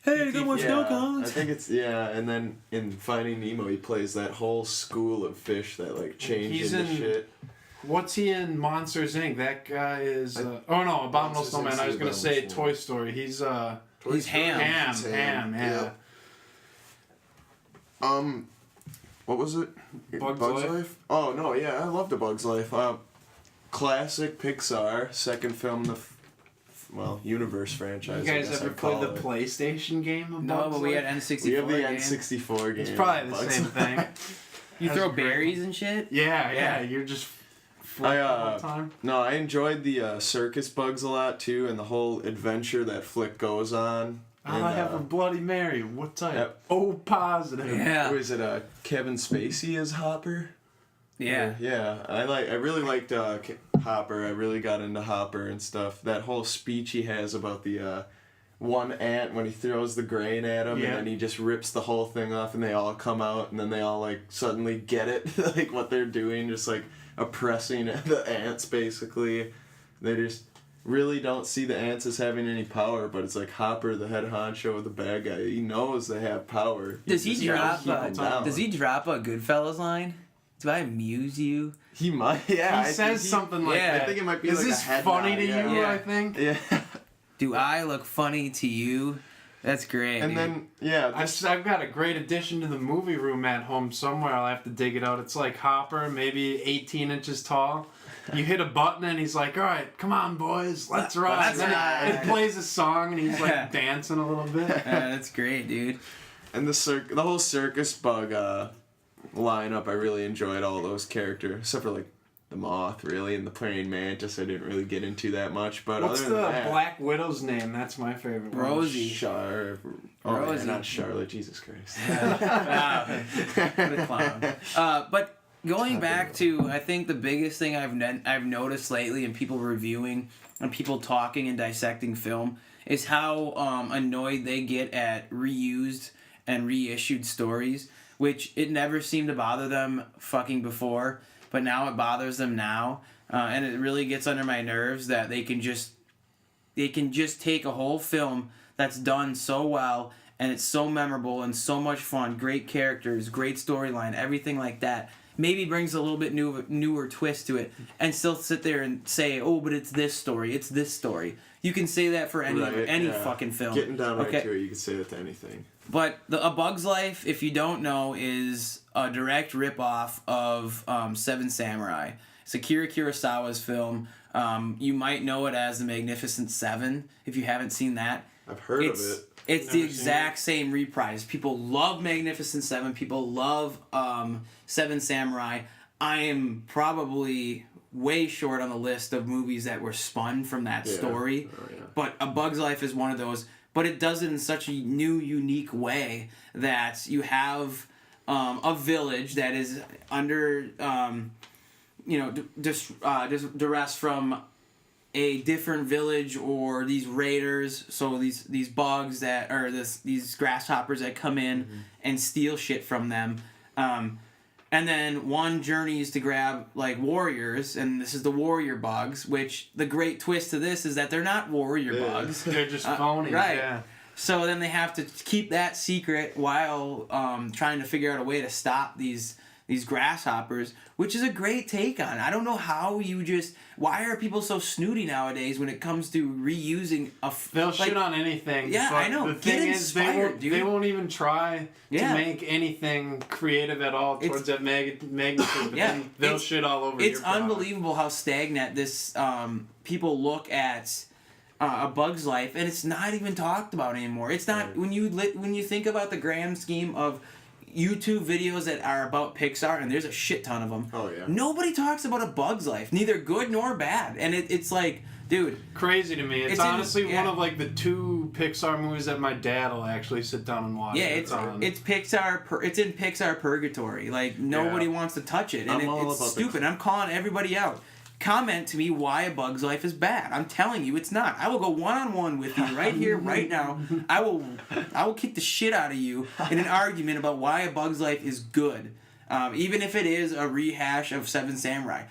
Hey, got more snow I cones. think it's, yeah, and then in Finding Nemo, he plays that whole school of fish that, like, change He's into in- shit. What's he in Monsters Inc? That guy is. Oh no, Abominable Monsters, Snowman. I was Inc. gonna say Abominable Toy Story. He's He's Ham. Ham. Yeah. What was it? Bug's Life? Oh, no, yeah, I loved A Bug's Life. Classic Pixar, second film in the, universe franchise. You I guys guess ever I'd played call the it. PlayStation game? Of No, Bug's but we Life? had N64 We have the game. N64 game. It's probably the Bugs same Life. thing. You That's throw great. berries and shit? Yeah. You're just flipping the whole time. No, I enjoyed the circus bugs a lot too, and the whole adventure that Flick goes on. And, I have a Bloody Mary. What type? Yep. O positive. Yeah. Who is it? Kevin Spacey as Hopper. Yeah. Yeah. I really liked Hopper. I really got into Hopper and stuff. That whole speech he has about the one ant when he throws the grain at him, Yeah. and then he just rips the whole thing off, and they all come out, and then they all like suddenly get it, like what they're doing, just like oppressing the ants basically. They just really don't see the ants as having any power, but it's like Hopper, the head honcho, the bad guy. He knows they have power. Does he just gotta drop keep 'em down. does he drop a Goodfellas line? Do I amuse you? He might. Yeah. He says something like, Yeah. I think it might be "Is like this a head funny nod, to yeah. you?" Yeah. I think. Yeah. Do I look funny to you? That's great. And dude. then this, I've got a great addition to the movie room at home somewhere. I'll have to dig it out. It's like Hopper, maybe 18 inches tall. You hit a button and he's like, "All right, come on, boys, let's ride." Let's And ride. it plays a song and he's like dancing a little bit. That's great, dude. and the whole circus bug lineup, I really enjoyed all those characters, except for like the moth, really, and the praying mantis I didn't really get into that much. But What's other the than that, Black Widow's name? That's my favorite one. Rosie. Rosie, not Charlotte. Jesus Christ. What a clown. But going back to, I think the biggest thing I've noticed lately in people reviewing and people talking and dissecting film is how annoyed they get at reused and reissued stories, which it never seemed to bother them fucking before, but now it bothers them now, and it really gets under my nerves that they can just take a whole film that's done so well and it's so memorable and so much fun, great characters, great storyline, everything like that. Maybe brings a little bit newer twist to it, and still sit there and say, "Oh, but it's this story. It's this story." You can say that for any fucking film. Getting down right to it, you can say that to anything. But A Bug's Life, if you don't know, is a direct ripoff of Seven Samurai. It's Akira Kurosawa's film. You might know it as The Magnificent Seven if you haven't seen that. I've heard of it. It's the exact same reprise. People love Magnificent Seven. People love Seven Samurai. I am probably way short on the list of movies that were spun from that story. Oh, yeah. But A Bug's Life is one of those. But it does it in such a new, unique way that you have a village that is under, duress from a different village or these raiders. So these bugs that or these grasshoppers that come in and steal shit from them. And then one journeys to grab, like, warriors, and this is the warrior bugs, which the great twist to this is that they're not warrior bugs. They're just phony. Right. Yeah. So then they have to keep that secret while trying to figure out a way to stop these grasshoppers, which is a great take on it. I don't know how why are people so snooty nowadays when it comes to reusing They'll shit on anything. Yeah, but I know. The Get thing inspired, is, dude. they won't even try to make anything creative at all towards that magnificent. But then they'll shit all over. It's your product. unbelievable how stagnant this people look at A Bug's Life, and it's not even talked about anymore. It's not when you think about the grand scheme of YouTube videos that are about Pixar, and there's a shit ton of them. Oh, yeah. Nobody talks about A Bug's Life, neither good nor bad, and it's like, dude, crazy to me. It's honestly one of like the two Pixar movies that my dad will actually sit down and watch. Yeah, it's Pixar. It's in Pixar purgatory. Like nobody wants to touch it, and it's stupid. I'm calling everybody out. Comment to me why A Bug's Life is bad. I'm telling you, it's not. I will go one-on-one with you right here, right now. I will kick the shit out of you in an argument about why A Bug's Life is good, even if it is a rehash of Seven Samurai.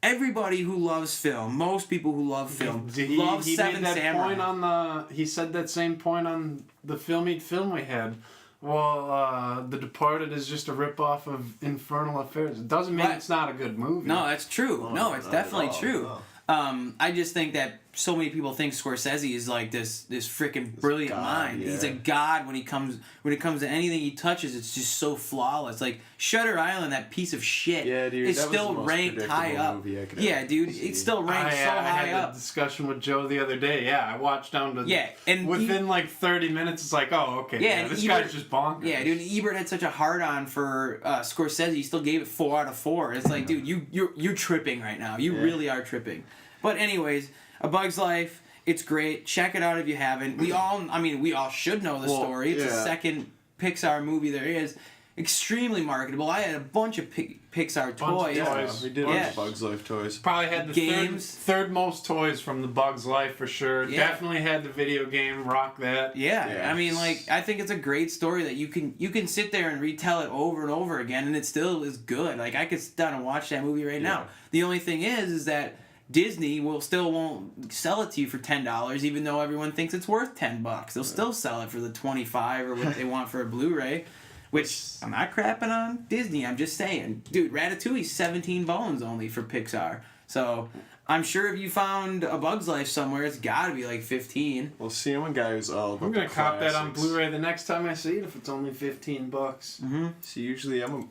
Everybody who loves film, most people who love film, love Seven Samurai. He said that same point on the film we had. Well, The Departed is just a ripoff of Infernal Affairs. It doesn't mean it's not a good movie. No, that's true. No, it's definitely true. No. I just think that so many people think Scorsese is like this freaking brilliant mind. Yeah. He's a god when it comes to anything he touches. It's just so flawless. Like Shutter Island, that piece of shit, is still ranked high up. Yeah, dude, it's still ranked so high up. I had a discussion with Joe the other day. Yeah, I watched down to and within like 30 minutes, it's like, oh, okay, this guy's just bonkers. Yeah, dude, Ebert had such a hard on for Scorsese. He still gave it 4 out of 4. It's like, dude, you're tripping right now. You really are tripping. But anyways, A Bug's Life, it's great. Check it out if you haven't. We all should know the story. It's the second Pixar movie there is. Extremely marketable. I had a bunch of Pixar toys. We did a bunch of Bug's Life toys. Probably had the games. Third most toys from the Bug's Life for sure. Yeah. Definitely had the video game. Rock that. Yeah. I mean, like, I think it's a great story that you can sit there and retell it over and over again, and it still is good. Like, I could sit down and watch that movie right now. The only thing is that Disney won't sell it to you for $10, even though everyone thinks it's worth $10. They'll still sell it for the $25 or what they want for a Blu-ray, which I'm not crapping on Disney. I'm just saying, dude, Ratatouille's 17 bones only for Pixar. So I'm sure if you found A Bug's Life somewhere, it's got to be like 15. Well, see, I'm a guy who's all about I'm gonna cop that on Blu-ray the next time I see it if it's only $15. Mm-hmm. See, usually I'm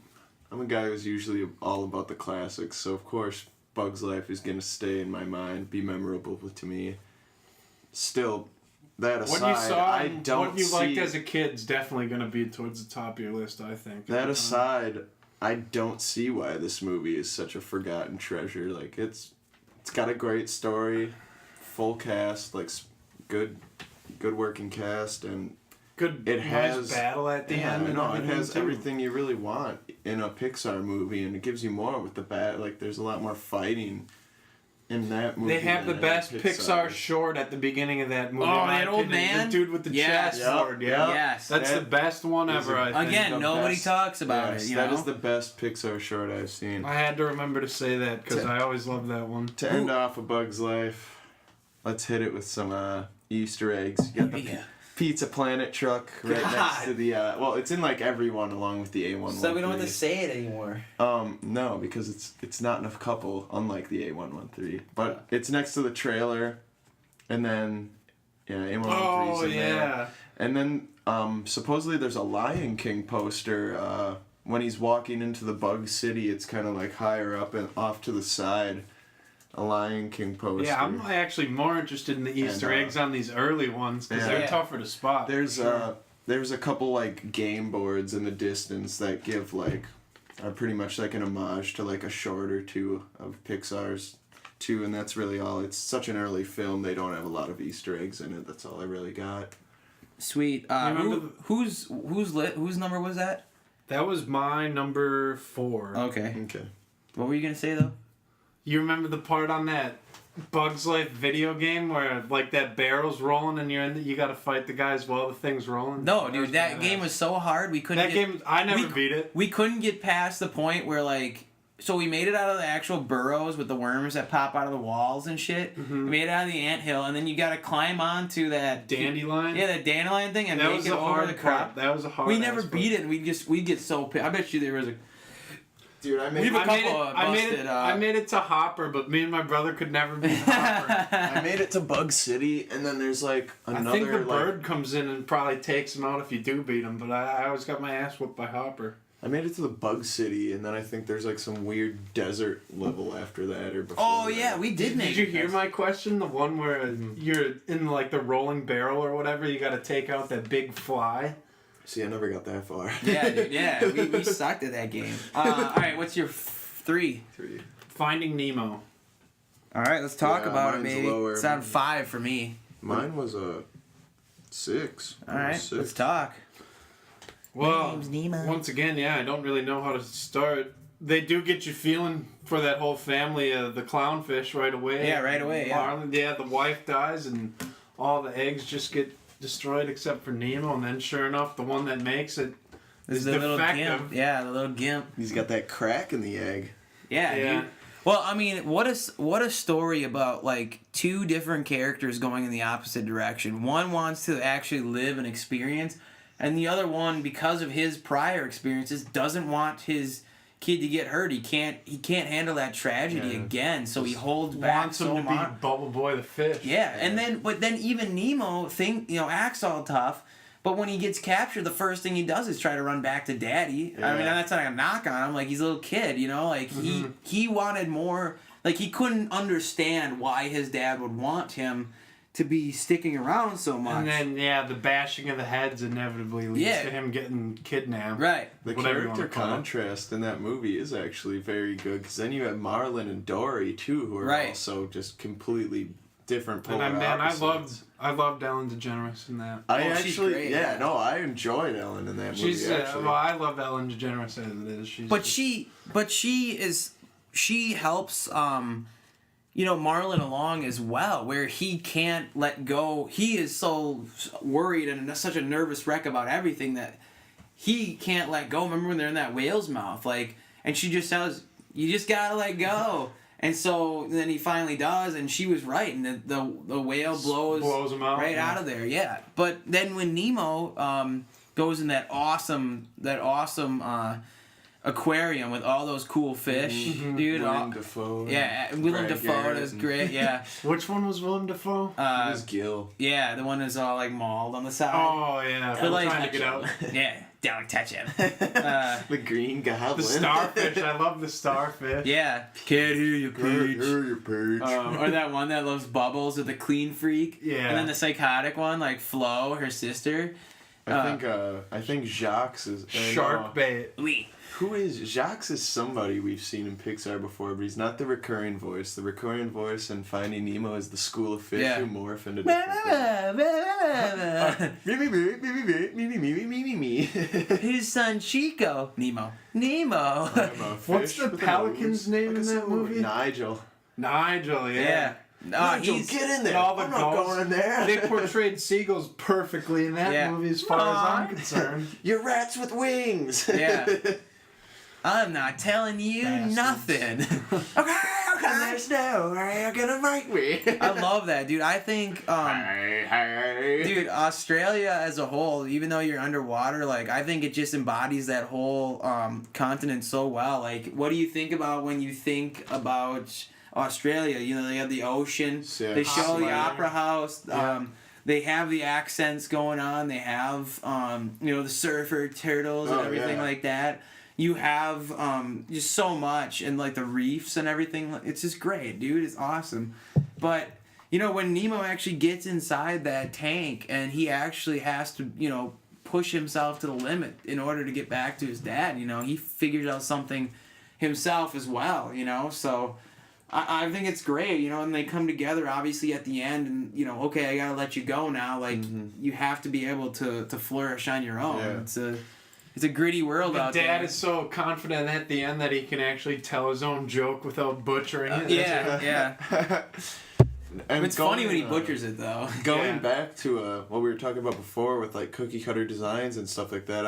a guy who's usually all about the classics. So of course, Bug's Life is going to stay in my mind, be memorable to me. Still, that aside, what you saw I and don't what you see... liked as a kid's definitely going to be towards the top of your list, I think. That aside, I don't see why this movie is such a forgotten treasure. Like it's got a great story, full cast, like good working cast, and Good. it has battle at the end. No, it has too. everything you really want in a Pixar movie, and it gives you more with the bat. Like there's a lot more fighting in that movie. They have the than in best Pixar short at the beginning of that movie. Oh, in my that old opinion. man? The dude with the Yes. chest Yep. sword. Yeah. Yes. That's the best one is ever. a- I think. Again, the nobody best- talks about Yes, it. You that know? is the best Pixar short I've seen. I had to remember to say that because I always loved that one. To end off A Bug's Life, let's hit it with some Easter eggs. You got the Yeah. Pizza Planet truck right next God. to the. Well, it's in like every one along with the A113. So we don't have to say it anymore. No, because it's not in a couple, unlike the A113. But it's next to the trailer, and then A113's Oh in there. yeah. And then supposedly there's a Lion King poster when he's walking into the Bug City. It's kind of like higher up and off to the side. A Lion King poster. Yeah, I'm actually more interested in the Easter And, eggs on these early ones because yeah. they're Yeah. tougher to spot. There's for sure. a couple like game boards in the distance that give like are pretty much like an homage to like a short or two of Pixar's too, and that's really all. It's such an early film; they don't have a lot of Easter eggs in it. That's all I really got. Sweet. Remember Whose number was that? That was my number 4. Okay. Okay. What were you gonna say though? You remember the part on that Bugs Life video game where like that barrel's rolling and you got to fight the guys while the thing's rolling? No, dude, that badass. game was so hard we couldn't. That game I never beat it. We couldn't get past the point where like. So we made it out of the actual burrows with the worms that pop out of the walls and shit. Mm-hmm. We made it out of the anthill, and then you got to climb onto that Dandelion. Yeah, that dandelion thing, and that make was it a over hard the part. crop. That was a hard. We never aspect. beat it, and we'd get so pissed. I bet you there was a. Dude, I made We've a I made, couple it, of I, made busted, it, I made it to Hopper, but me and my brother could never beat Hopper. I made it to Bug City, and then there's like another. I think the like, bird comes in and probably takes him out if you do beat him, but I always got my ass whooped by Hopper. I made it to the Bug City, and then I think there's like some weird desert level after that or before. Oh that. yeah, we did make. Did you hear my question? The one where you're in like the rolling barrel or whatever, you got to take out that big fly. See, I never got that far. Yeah, dude. Yeah, we sucked at that game. All right, what's your 3? 3. Finding Nemo. All right, let's talk Yeah, about it, mine's baby. lower. It's on 5 for me. Mine was a 6. All right, Six. let's talk. Well, name's Nemo. once again, yeah, I don't really know how to start. They do get you feeling for that whole family of the clownfish right away. Yeah, right away, yeah. Marlin, yeah, the wife dies and all the eggs just get destroyed except for Nemo, and then sure enough, the one that makes it This is the little defective. gimp. Yeah, the little gimp. He's got that crack in the egg. Yeah, Yeah. dude. Well, I mean, what a story about like 2 different characters going in the opposite direction. One wants to actually live and experience, and the other one, because of his prior experiences, doesn't want his kid to get hurt. He can't handle that tragedy Yeah. again, so he holds back Wants him so to much. be Bubble Boy the fish. Yeah, and then even Nemo acts all tough, but when he gets captured, the first thing he does is try to run back to Daddy. I mean, Yeah. that's not a knock on him. Like, he's a little kid, like he wanted more. Like, he couldn't understand why his dad would want him to be sticking around so much. And then, yeah, the bashing of the heads inevitably leads Yeah. to him getting kidnapped. Right. The Whatever you character wanna call it. contrast in that movie is actually very good, because then you have Marlin and Dory too, who are Right. also just completely different And polar I opposites. loved Ellen DeGeneres in that. I Oh, she's actually, great, yeah, yeah. no, I enjoyed Ellen in that movie. She's actually. well, I love Ellen DeGeneres as it is. She's But just- she helps Marlon along as well, where he can't let go. He is so worried and such a nervous wreck about everything that he can't let go. Remember when they're in that whale's mouth, and she just says, "You just gotta let go." And so then he finally does, and she was right, and the whale blows him out, right yeah. out of there. Yeah, but then when Nemo goes in that awesome aquarium with all those cool fish, dude. Willem Dafoe. Yeah, Willem Brad Dafoe Garrett is and- great. Yeah, Which one was Willem Dafoe? It was Gil. yeah, the one that's all like mauled on the side. Oh yeah, But, I'm like, trying to get out. Yeah, don't touch him. The Green Goblin. The starfish, I love the starfish. Yeah, can't hear you, Peach. Your page. Or that one that loves bubbles with the clean freak. Yeah. And then the psychotic one, like Flo, her sister. I think Jacques is Shark bait. Oui. Who is Jacques? Is somebody we've seen in Pixar before, but he's not the recurring voice. The recurring voice in Finding Nemo is the school of fish who morph into different His son Chico. Nemo. What's the pelican's name in that movie? Nigel. Nigel, Yeah. Nigel, get in there. all the I'm not gulls. going in there. They portrayed seagulls perfectly in that movie as far as I'm concerned. You're rats with wings. Yeah. I'm not telling you Bastards. nothing. Okay. There's no way you're gonna fight me. I love that, dude. I think, Hey. dude, Australia as a whole, even though you're underwater, like, I think it just embodies that whole continent so well. Like, what do you think about when you think about Australia? You know, they have the ocean. Yeah. They show the Opera. opera house. They have the accents going on. They have, the surfer turtles and everything like that. You have just so much, and like the reefs and everything. It's just great, dude. It's awesome. But when Nemo actually gets inside that tank and he actually has to push himself to the limit in order to get back to his dad, he figures out something himself as well. So I think it's great. And they come together obviously at the end, and okay, I gotta let you go now. Like you have to be able to flourish on your own. Yeah. It's a gritty world out The there. dad is so confident at the end that he can actually tell his own joke without butchering it. Yeah. And It's funny when he butchers it though. Going back to what we were talking about before with like cookie cutter designs and stuff like that,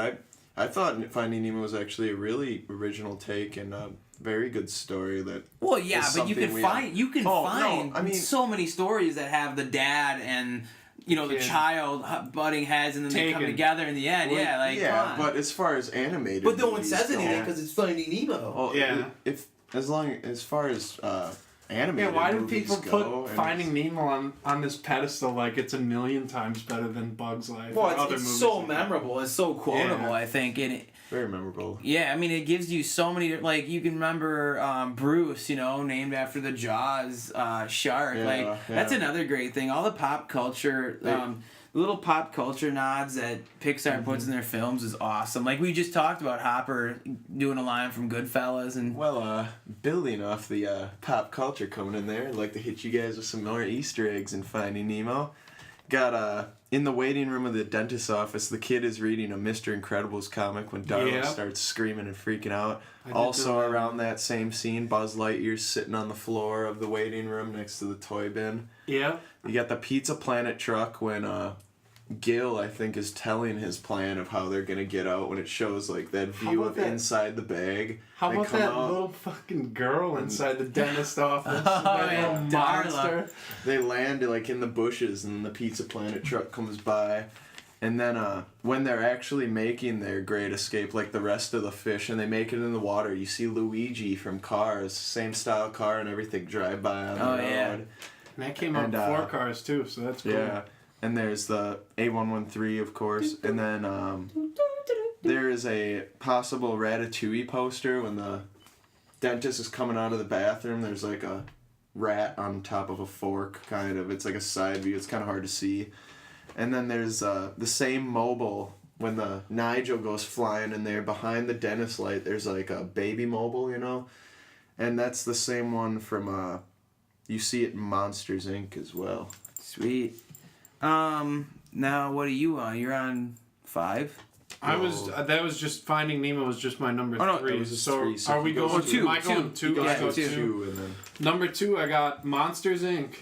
I thought Finding Nemo was actually a really original take and a very good story that. Well, yeah, is but you can something find so many stories that have the dad and the Kid. child butting heads, and then they come together in the end. Well, come on. but as far as animated, But no one movies says go- anything because it's Finding Nemo. Well, Yeah. If as far as animated, Yeah, why do movies people go, put and Finding Nemo on this pedestal like it's a million times better than Bug's Life? or Well, other it's movies so like that? memorable. It's so quotable. Yeah. I think, and very memorable. yeah, I mean, it gives you so many. Like you can remember Bruce, named after the Jaws shark. Yeah, that's yeah. another great thing. All the pop culture. Little pop culture nods that Pixar puts in their films is awesome. Like we just talked about Hopper doing a line from Goodfellas, and Well, building off the pop culture coming in there, I'd like to hit you guys with some more Easter eggs in Finding Nemo. Got in the waiting room of the dentist's office, the kid is reading a Mr. Incredibles comic when Darla Yep. starts screaming and freaking out. I did Also know that. around that same scene, Buzz Lightyear's sitting on the floor of the waiting room next to the toy bin. Yeah. You got the Pizza Planet truck when Gil, I think, is telling his plan of how they're gonna get out when it shows like that view about of that- inside the bag. How They about come that out, little fucking girl inside the dentist office? Oh, that yeah, little Darla. monster. They land like in the bushes, and the Pizza Planet truck comes by. And then when they're actually making their great escape, like the rest of the fish, and they make it in the water, you see Luigi from Cars, same style car and everything, drive by on the road. yeah. And that came out And, before Cars too, so that's cool. Yeah. And there's the A113, of course. And then there is a possible Ratatouille poster when the dentist is coming out of the bathroom. There's like a rat on top of a fork, kind of. It's like a side view. It's kind of hard to see. And then there's the same mobile when the Nigel goes flying in there. Behind the dentist light, there's like a baby mobile, And that's the same one from, you see it in Monsters, Inc. as well. sweet. Now what are you on? You're on 5. That was just Finding Nemo was just my number Oh, no, 3. it was So 3, so are we he goes going to- two? Am I two. going 2? Yeah, Let's go two. 2. And then Number 2, I got Monsters Inc.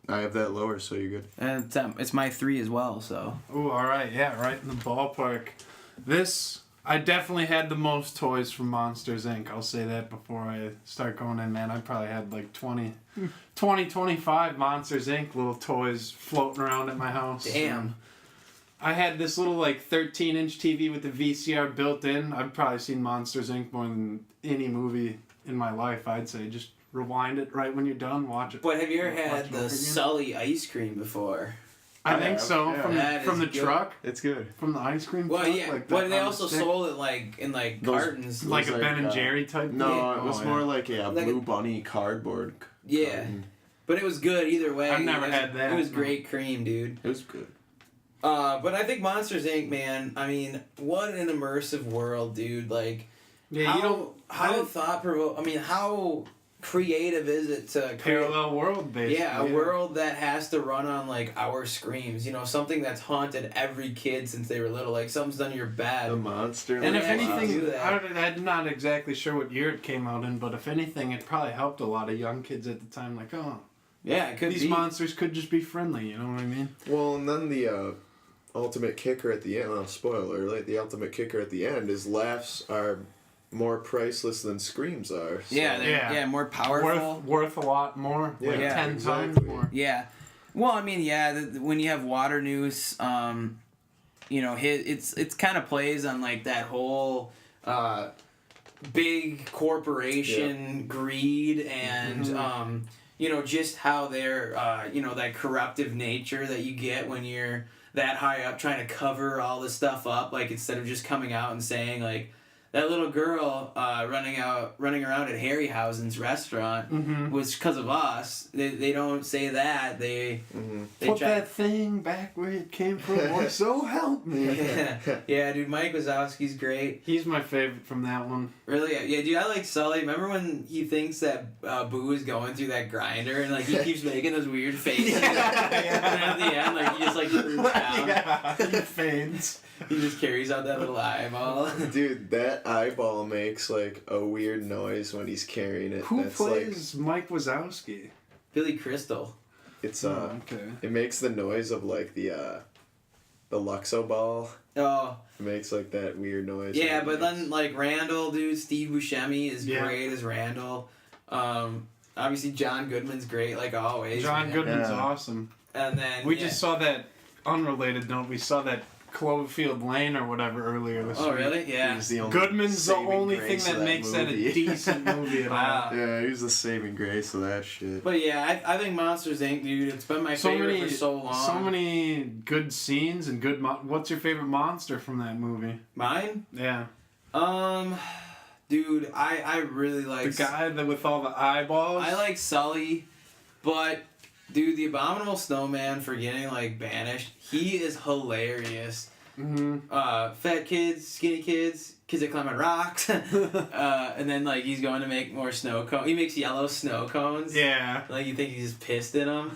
I have that lower, so you're good. And it's my 3 as well. So Oh, all right, yeah, right in the ballpark. I definitely had the most toys from Monsters Inc. I'll say that before I start going in, man. I probably had like 25 Monsters Inc. little toys floating around at my house. damn. I had this little like 13-inch TV with the VCR built in. I've probably seen Monsters Inc. more than any movie in my life, I'd say. Just rewind it right when you're done, watch it. But have you ever Watch had it over the again. Sully ice cream before? I think so. Yeah. That From the is good. truck, It's good. from the ice cream Well, truck. yeah. Like But that they on the also stick. sold it in Those- cartons. like a It was Ben like, and Jerry type. No, Yeah. it was Oh, more yeah. like a Like Blue a- Bunny cardboard. Yeah. carton. But it was good either way. I've never It was- had that, It was no. great cream, dude. It was good. But I think Monsters Inc., man, I mean, what an immersive world, dude. Like, Yeah, how thought-provoking, I mean, how creative is it to create... Parallel world, basically. Yeah, a world that has to run on, like, our screams. You know, something that's haunted every kid since they were little. Like, something's done to your bed. The monster. And if Yeah, anything, I'm not exactly sure what year it came out in, but if anything, it probably helped a lot of young kids at the time. Like, oh, yeah, it could these be. monsters could just be friendly, you know what I mean? Well, and then the ultimate kicker at the end, well, spoiler alert, the ultimate kicker at the end is laughs are more priceless than screams are. So. Yeah, they're more powerful. Worth a lot more. Yeah, like 10 exactly. times more. Yeah. Well, I mean, yeah, when you have Water Noose, you know, it's kind of plays on, like, that whole big corporation greed and, you know, just how they're, you know, that corruptive nature that you get when you're that high up trying to cover all this stuff up, like, instead of just coming out and saying, like, that little girl running around at Harryhausen's restaurant was because of us. They don't say that. They Put try that thing back where it came from, or so help me. Yeah, dude, Mike Wazowski's great. He's my favorite from that one. Really? Yeah, dude, I like Sully. Remember when he thinks that Boo is going through that grinder and, like, he keeps making those weird faces? And then at the end, like, he just, like, droops down. Yeah, he fades. He just carries out that little eyeball. Dude, that eyeball makes, like, a weird noise when he's carrying it. Who That's plays Mike Wazowski? Billy Crystal. It's okay. It makes the noise of, like, the Luxo ball. Oh. It makes, like, that weird noise. Yeah, but then, like, Randall, dude, Steve Buscemi is great as Randall. Obviously, John Goodman's great, like always. John Goodman's awesome. And then we just saw that, unrelated note, we saw that Cloverfield Lane or whatever earlier this week. Oh, really? Yeah. Goodman's the only thing that makes that a decent movie at all. Yeah, he was the saving grace of that shit. But yeah, I think Monsters Inc., dude, it's been my favorite for so long. So many good scenes and good... What's your favorite monster from that movie? Mine? Yeah. Dude, I really like... The guy with all the eyeballs? I like Sully, but... Dude, the Abominable Snowman for getting, like, banished, he is hilarious. Fat kids, skinny kids that climb on rocks. And then, like, he's going to make more snow cones. He makes yellow snow cones. Yeah. Like, you think he's just pissed in them.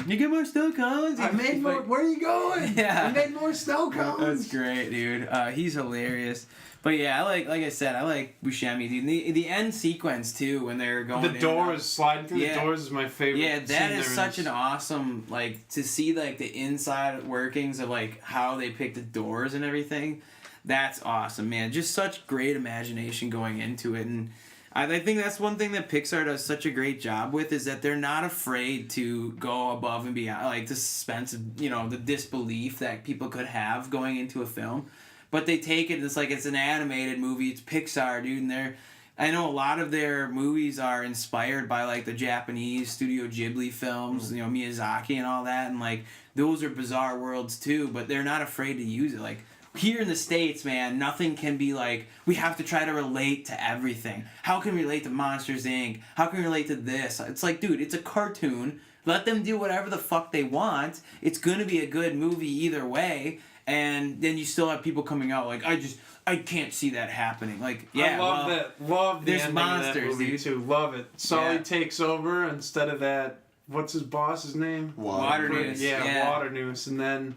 You get more snow cones? I made more... Where are you going? Yeah. I made more snow cones. That's great, dude. He's hilarious. But yeah, like I said, I like Buscemi, dude. The end sequence too, when they're going. The doors, sliding through the doors is my favorite. Yeah, that is such an awesome, like, to see, like, the inside workings of, like, how they pick the doors and everything. That's awesome, man. Just such great imagination going into it, and I think that's one thing that Pixar does such a great job with, is that they're not afraid to go above and beyond, like, the suspense, you know, the disbelief that people could have going into a film. But they take it, it's like it's an animated movie, it's Pixar, dude, and I know a lot of their movies are inspired by, like, the Japanese Studio Ghibli films, you know, Miyazaki and all that, and, like, those are bizarre worlds too, but they're not afraid to use it. Like, here in the States, man, nothing can be like, we have to try to relate to everything. How can we relate to Monsters, Inc.? How can we relate to this? It's like, dude, it's a cartoon. Let them do whatever the fuck they want. It's gonna be a good movie either way. And then you still have people coming out like, I can't see that happening. Like, yeah, Love the there's ending monsters, of that movie dude. too. Love it. Sully takes over instead of that. What's his boss's name? Water Noose. Yeah, Water Noose. And then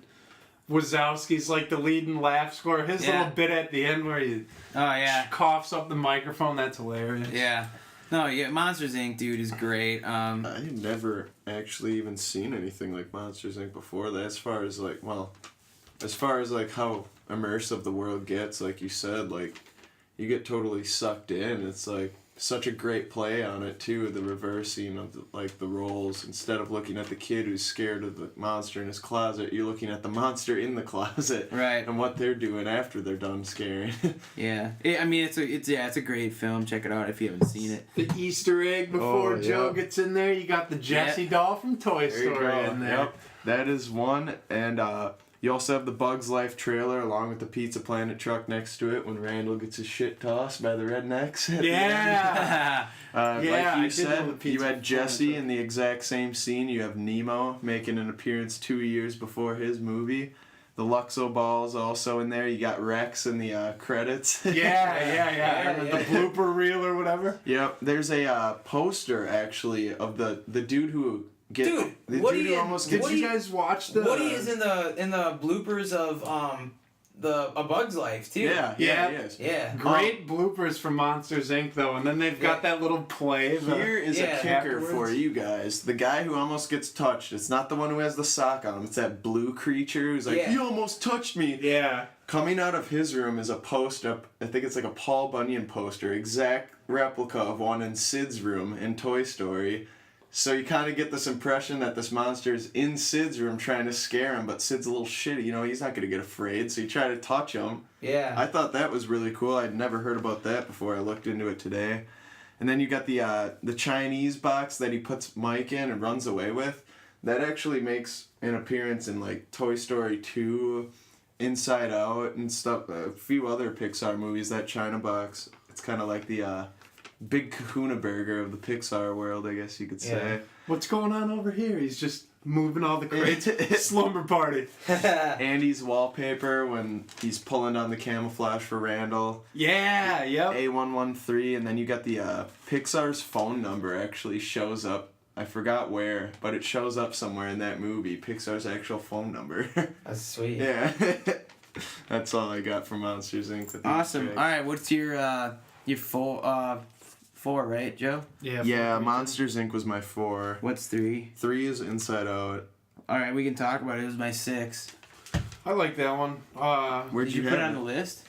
Wazowski's like the lead and laugh score. His little bit at the end where he coughs up the microphone. That's hilarious. Yeah. No, yeah, Monsters Inc., dude, is great. I had never actually even seen anything like Monsters Inc. before that. As far as like how immersive the world gets, like you said, like, you get totally sucked in. It's like such a great play on it too, the reversing of the roles. Instead of looking at the kid who's scared of the monster in his closet, you're looking at the monster in the closet, right? And what they're doing after they're done scaring. Yeah, I mean, it's a great film. Check it out if you haven't seen it. The Easter egg before Joe gets in there, you got the Jessie doll from Toy Story in there. Yep. That is one, and You also have the Bugs Life trailer along with the Pizza Planet truck next to it when Randall gets his shit tossed by the rednecks. At Yeah. the end. Yeah, Like I you did know the said, Pizza you had Planet Jesse truck. in the exact same scene. You have Nemo making an appearance 2 years before his movie. The Luxo Ball's also in there. You got Rex in the credits. Yeah. The blooper reel or whatever. Yep. There's a poster actually of the dude who Dude, the Woody dude who and- almost Did gets you guys watch the... Woody is in the bloopers of A Bug's Life too. Yeah, Yeah. he is. Yeah. Great bloopers from Monsters, Inc., though. And then they've got that little play. Here is a Yeah. kicker Afterwards. for you guys. The guy who almost gets touched. It's not the one who has the sock on him. It's that blue creature who's like, Yeah. "You almost touched me." Yeah. Coming out of his room is a poster. I think it's like a Paul Bunyan poster, exact replica of one in Sid's room in Toy Story. So you kind of get this impression that this monster is in Sid's room trying to scare him, but Sid's a little shitty. You know, he's not going to get afraid, so you try to touch him. Yeah. I thought that was really cool. I'd never heard about that before I looked into it today. And then you got the Chinese box that he puts Mike in and runs away with. That actually makes an appearance in like Toy Story 2, Inside Out, and stuff. A few other Pixar movies. That China box. It's kind of like the big Kahuna Burger of the Pixar world, I guess you could say. What's going on over here? He's just moving all the crates. Slumber party. Andy's wallpaper when he's pulling on the camouflage for Randall. Yeah, yep. A113, and then you got the Pixar's phone number actually shows up. I forgot where, but it shows up somewhere in that movie. Pixar's actual phone number. That's sweet. Yeah. That's all I got from Monsters, Inc. I think Awesome. it's All great. right, what's your four, right, Joe? Yeah, Monsters, Inc. was my 4. What's 3? 3 is Inside Out. All right, we can talk about it. It was my 6. I like that one. Where'd Did you you put it have on the it? list?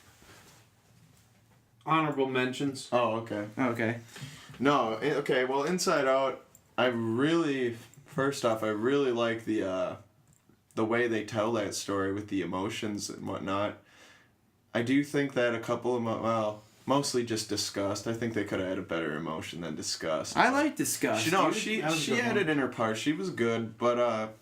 Honorable mentions. Oh, okay. Okay. No, okay, well, Inside Out, first off, I really like the way they tell that story with the emotions and whatnot. I do think that a couple of, mostly just disgust. I think they could have had a better emotion than disgust. I like Disgust. She, no, dude. she That was a she good had one. it in her part. She was good, but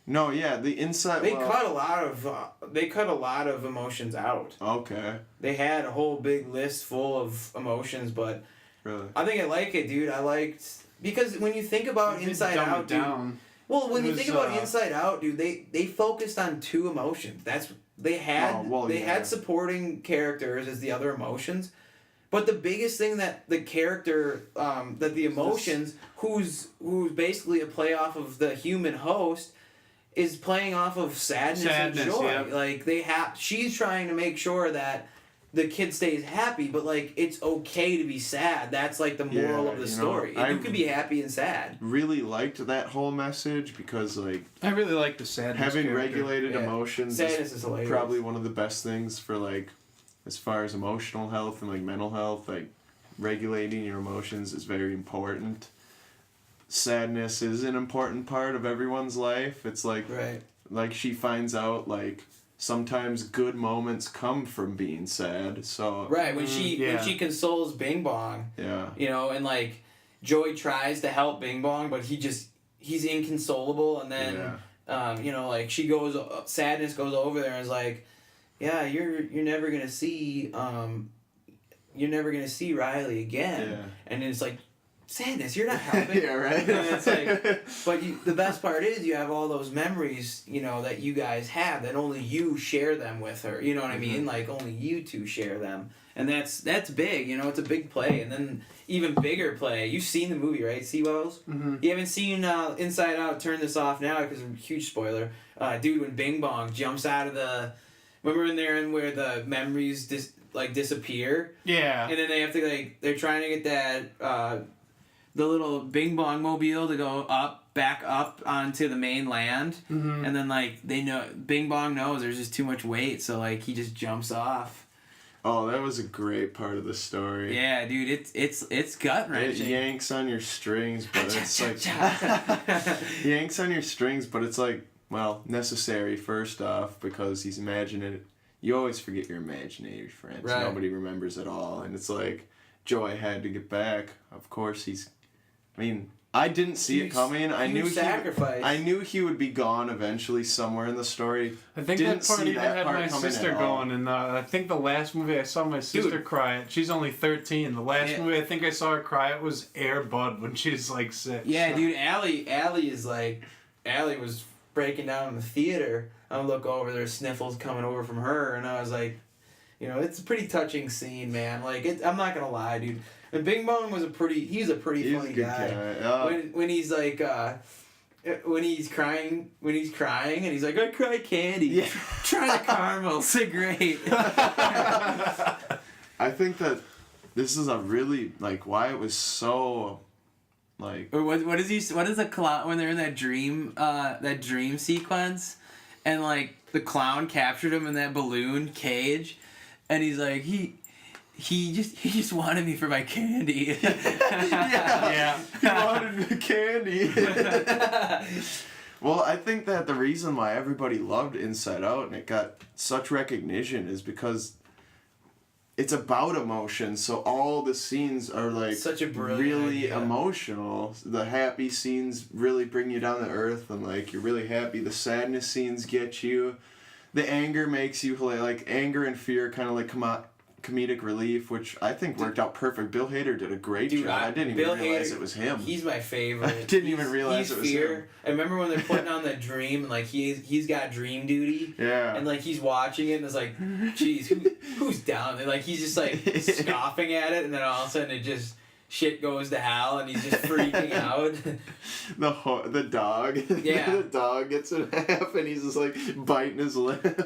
no, yeah, the Inside. They cut a lot of emotions out. Okay, They had a whole big list full of emotions, but really. I think I like it, dude. I liked because when you think about They Inside dumb it Out, dude. down. Well, when It you was, think about Inside Out, dude, they focused on 2 emotions. They had supporting characters as the other emotions, but the biggest thing that the character that the emotions who's basically a play off of the human host is playing off of sadness and joy. yeah. Like she's trying to make sure that the kid stays happy, but like it's okay to be sad. That's like the moral Yeah, of the you know, story. I- You can be happy and sad. Really liked that whole message because like I really like the sadness having character. regulated Yeah. emotions Sadness is hilarious. probably one of the best things for like as far as emotional health and like mental health. Like regulating your emotions is very important. Sadness is an important part of everyone's life. It's like Right. like she finds out like sometimes good moments come from being sad. So Right, when yeah. she consoles Bing Bong, yeah. you know, and like Joey tries to help Bing Bong, but he's inconsolable, and then you know, like sadness goes over there and is like, yeah, you're never gonna see Riley again, Yeah. and it's like, sadness, you're not helping. Yeah, right. And it's like, but the best part is you have all those memories, you know, that you guys have that only you share them with her. You know what I mean? Like only you two share them, and that's big. You know, it's a big play, and then even bigger play. You've seen the movie, right? Sea Wells. Mm-hmm. You haven't seen Inside Out. Turn this off now because it's a huge spoiler. Dude, when Bing Bong jumps out of the, remember in there and where the memories disappear, Yeah. and then they have to they're trying to get that. The little Bing Bong mobile to go back up onto the main land, and then they know Bing Bong knows there's just too much weight, so he just jumps off. Oh, that was a great part of the story. Yeah, dude, it's gut It wrenching. yanks on your strings, but it's like yanks on your strings, but it's like, well, necessary first off because he's imagining it. You always forget your imaginary friends. Right. Nobody remembers it all, and it's like Joy had to get back. Of course, I didn't see it coming. I knew sacrifice. I knew he would be gone eventually somewhere in the story. I think Didn't that part see even that had part my coming sister at all. going, and I think the last movie I saw my sister cry at, she's only 13. The last movie I think I saw her cry at was Air Bud when she was like 6. Yeah, dude, Allie was breaking down in the theater. I look over, there's sniffles coming over from her, and I was like, you know, it's a pretty touching scene, man. Like, I'm not gonna lie, dude. And Bing Bong was he's a pretty funny guy. When he's like, when he's crying, and he's like, I cry candy. Yeah. Try the caramel. It's great. I think that this is a really, like, why it was so, like... Or what is the clown, when they're in that dream sequence, and, like, the clown captured him in that balloon cage, and he's like, he just wanted me for my candy. yeah. He wanted the candy. Well, I think that the reason why everybody loved Inside Out and it got such recognition is because it's about emotion. So all the scenes are like such a brilliant really idea. emotional. The happy scenes really bring you down to earth and like you're really happy. The sadness scenes get you. The anger makes you like anger and fear kind of like come out. Comedic relief, which I think worked out perfect. Bill Hader did a great job. I didn't even realize it was him. He's my favorite. I didn't even realize it was him. I remember when they're putting on the dream, and like he's got dream duty. Yeah. And like he's watching it, and it's like, geez, who's down? And like he's just like scoffing at it, and then all of a sudden it just shit goes to hell, and he's just freaking out. The dog. Yeah. The dog gets in half, and he's just like biting his lip.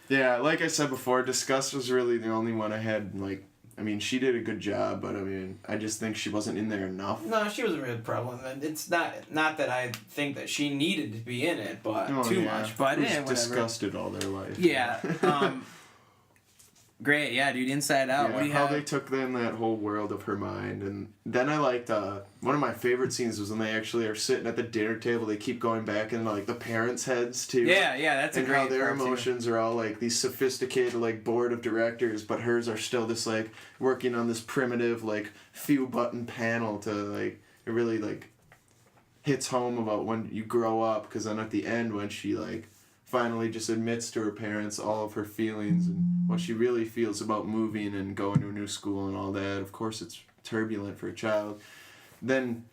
Yeah, like I said before, Disgust was really the only one I had, like, I mean, she did a good job, but I mean, I just think she wasn't in there enough. No, she wasn't really prevalent. It's not that I think that she needed to be in it, but too much. But whatever. Disgusted all their life. Yeah. Great, yeah, dude. Inside Out. Yeah, what do you how have? they took then that whole world of her mind, and then I liked one of my favorite scenes was when they actually are sitting at the dinner table. They keep going back into like the parents' heads too. Yeah, that's a great. And how their part, too. emotions are all like these sophisticated like board of directors, but hers are still this like working on this primitive like few button panel to like it really like hits home about when you grow up, because then at the end when she like finally just admits to her parents all of her feelings and what she really feels about moving and going to a new school and all that. Of course, it's turbulent for a child. Then,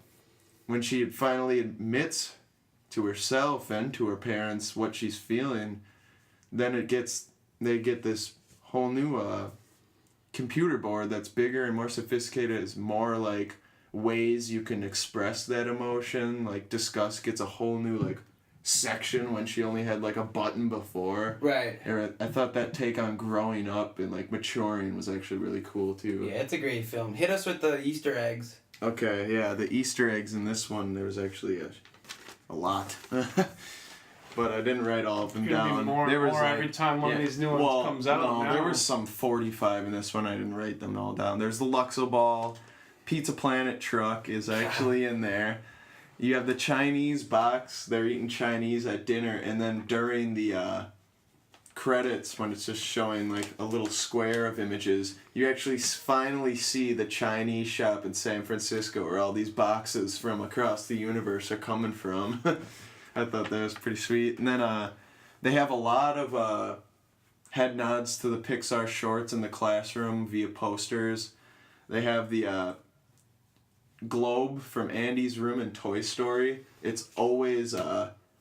when she finally admits to herself and to her parents what she's feeling, then they get this whole new computer board that's bigger and more sophisticated. It's more like ways you can express that emotion. Like Disgust gets a whole new like section when she only had like a button before. Right. And I thought that take on growing up and like maturing was actually really cool too. Yeah, it's a great film. Hit us with the Easter eggs. Okay, yeah, the Easter eggs in this one, there was actually a lot. But I didn't write all of them down. More there was every time one of these new ones comes out. No, now. there were some 45 in this one. I didn't write them all down. There's the Luxo Ball. Pizza Planet truck is actually in there. You have the Chinese box. They're eating Chinese at dinner, and then during the credits, when it's just showing like a little square of images, you actually finally see the Chinese shop in San Francisco where all these boxes from across the universe are coming from. I thought that was pretty sweet. And then they have a lot of head nods to the Pixar shorts in the classroom via posters. They have the globe from Andy's room in Toy Story. It's always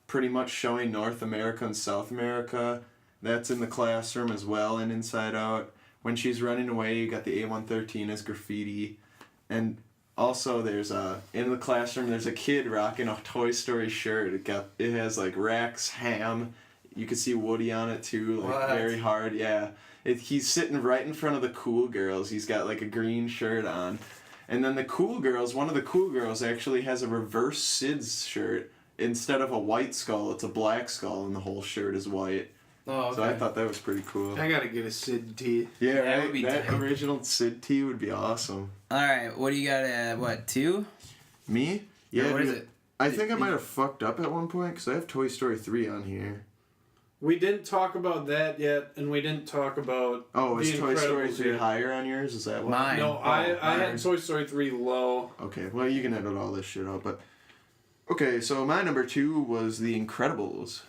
pretty much showing North America and South America. That's in the classroom as well and Inside Out. When she's running away, you got the A113 as graffiti. And also there's in the classroom there's a kid rocking a Toy Story shirt. It has like Rex, Ham. You can see Woody on it too, like What? very hard. Yeah. He's sitting right in front of the cool girls. He's got like a green shirt on. And then one of the cool girls actually has a reverse Sid's shirt. Instead of a white skull, it's a black skull and the whole shirt is white. Oh, okay. So I thought that was pretty cool. I gotta get a Sid tee. Yeah, That right? would be That dope. original Sid tee would be awesome. Alright, what do you got 2? Me? Yeah, Or what is dude, it? I think I might have fucked up at one point because I have Toy Story 3 on here. We didn't talk about that yet, and we didn't talk about. Oh, is The Toy Story Incredibles 3 yet. higher on yours? Is that what? Mine. No, I mine. had Toy Story 3 low. Okay, well, you can edit all this shit out, but... Okay, so my number 2 was The Incredibles.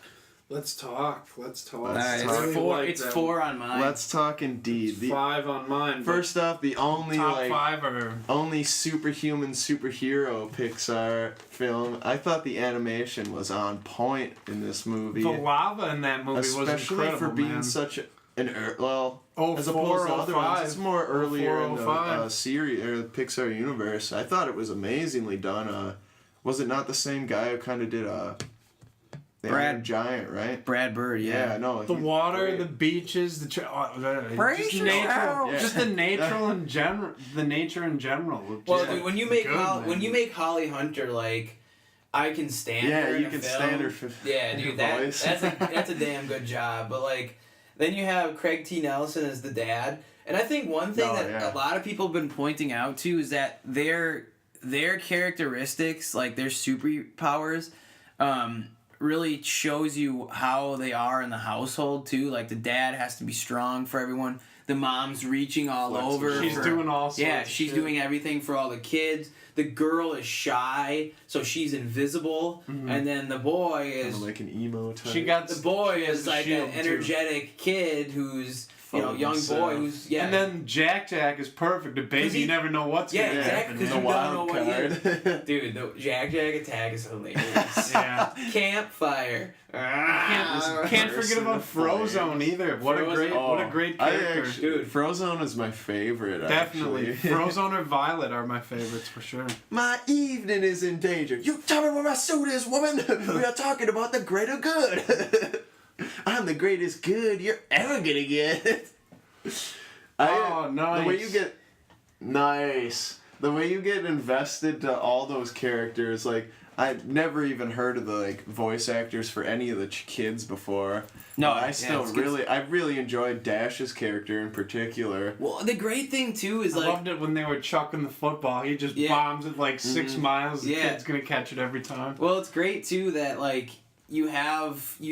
Let's talk. Let's talk. Let's I talk. really Four. like It's that 4 on mine. Let's talk indeed. It's 5 on mine. but First off, the only top like 5 are. only superhuman superhero Pixar film. I thought the animation was on point in this movie, The lava in that movie was especially incredible, for being man. such well, Oh, as opposed to other ones. It's more Oh, earlier in the 405. series or the Pixar universe. I thought it was amazingly done. Was it not the same guy who kind of did the Brad- Iron Giant, right? Brad Bird, Yeah, no. The he's water, great. the beaches, just Brace nature, yourself. just the nature in general. The nature in general. was Well, just dude, when you make good, man. when you make Holly Hunter like, I can stand her Yeah, in you a can film. stand her. Yeah, dude, that voice. that's a damn good job. But like, then you have Craig T. Nelson as the dad, and I think one thing Oh, that yeah. a lot of people have been pointing out too is that their characteristics, like their superpowers, really shows you how they are in the household too. Like the dad has to be strong for everyone. The mom's reaching all Flexible. over. She's for- doing all sorts Yeah, of she's shit. doing everything for all the kids. The girl is shy, so she's invisible, and then the boy Kinda is like an emo type. She got the boy has is the like shield, an too. energetic kid who's Full young boy himself. who's And then Jack is perfect. A baby, he- you never know what's Yeah, gonna exactly, happen. 'cause the you don't know wild what he card. dude, the Jack attack is hilarious. Yeah. Campfire. Can't forget about Frozone either. What a great I character. actually, Dude. Frozone is my favorite. Definitely. actually. Frozone or Violet are my favorites for sure. My evening is in danger. You tell me where my suit is, woman. We are talking about the greater good. I'm the greatest good you're ever gonna get. Oh, The way nice. you get the way you get invested to all those characters, like I'd never even heard of the like voice actors for any of the kids before. No, I yeah, still it's good. I really enjoyed Dash's character in particular. Well, the great thing too is I like loved it when they were chucking the football. He just Yeah. bombs it like 6 miles. The Yeah. kid's gonna catch it every time. well, it's great too that like you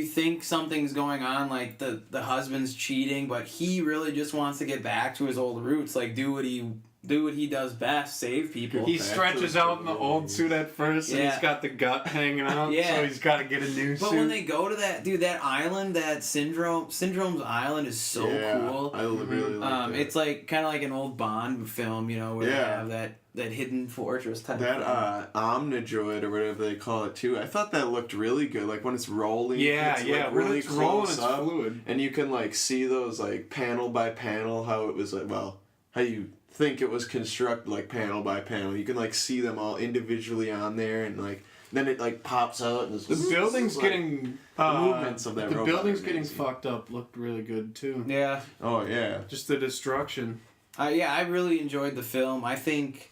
think something's going on, like the husband's cheating, but he really just wants to get back to his old roots, like do what he does best, save people. He Back to stretches the out in the old suit at first, and Yeah. he's got the gut hanging out, Yeah. so he's got to get a new But suit. when they go to that island, that Syndrome's island is so cool. I really like that. It's like kind of like an old Bond film, you know, where they Yeah. have that hidden fortress type. That of thing. Omnidroid or whatever they call it too. I thought that looked really good. Like when it's rolling, yeah, it's yeah, like when really it's rolling, close it's up, fluid. and you can like see those like panel by panel how it was like how you think it was constructed like panel by panel. You can like see them all individually on there, and like then it like pops out and it's The building's like, getting movements of that The robot building's are getting amazing. fucked up. Looked really good too. Yeah. Oh yeah. Just the destruction. Yeah, I really enjoyed the film. I think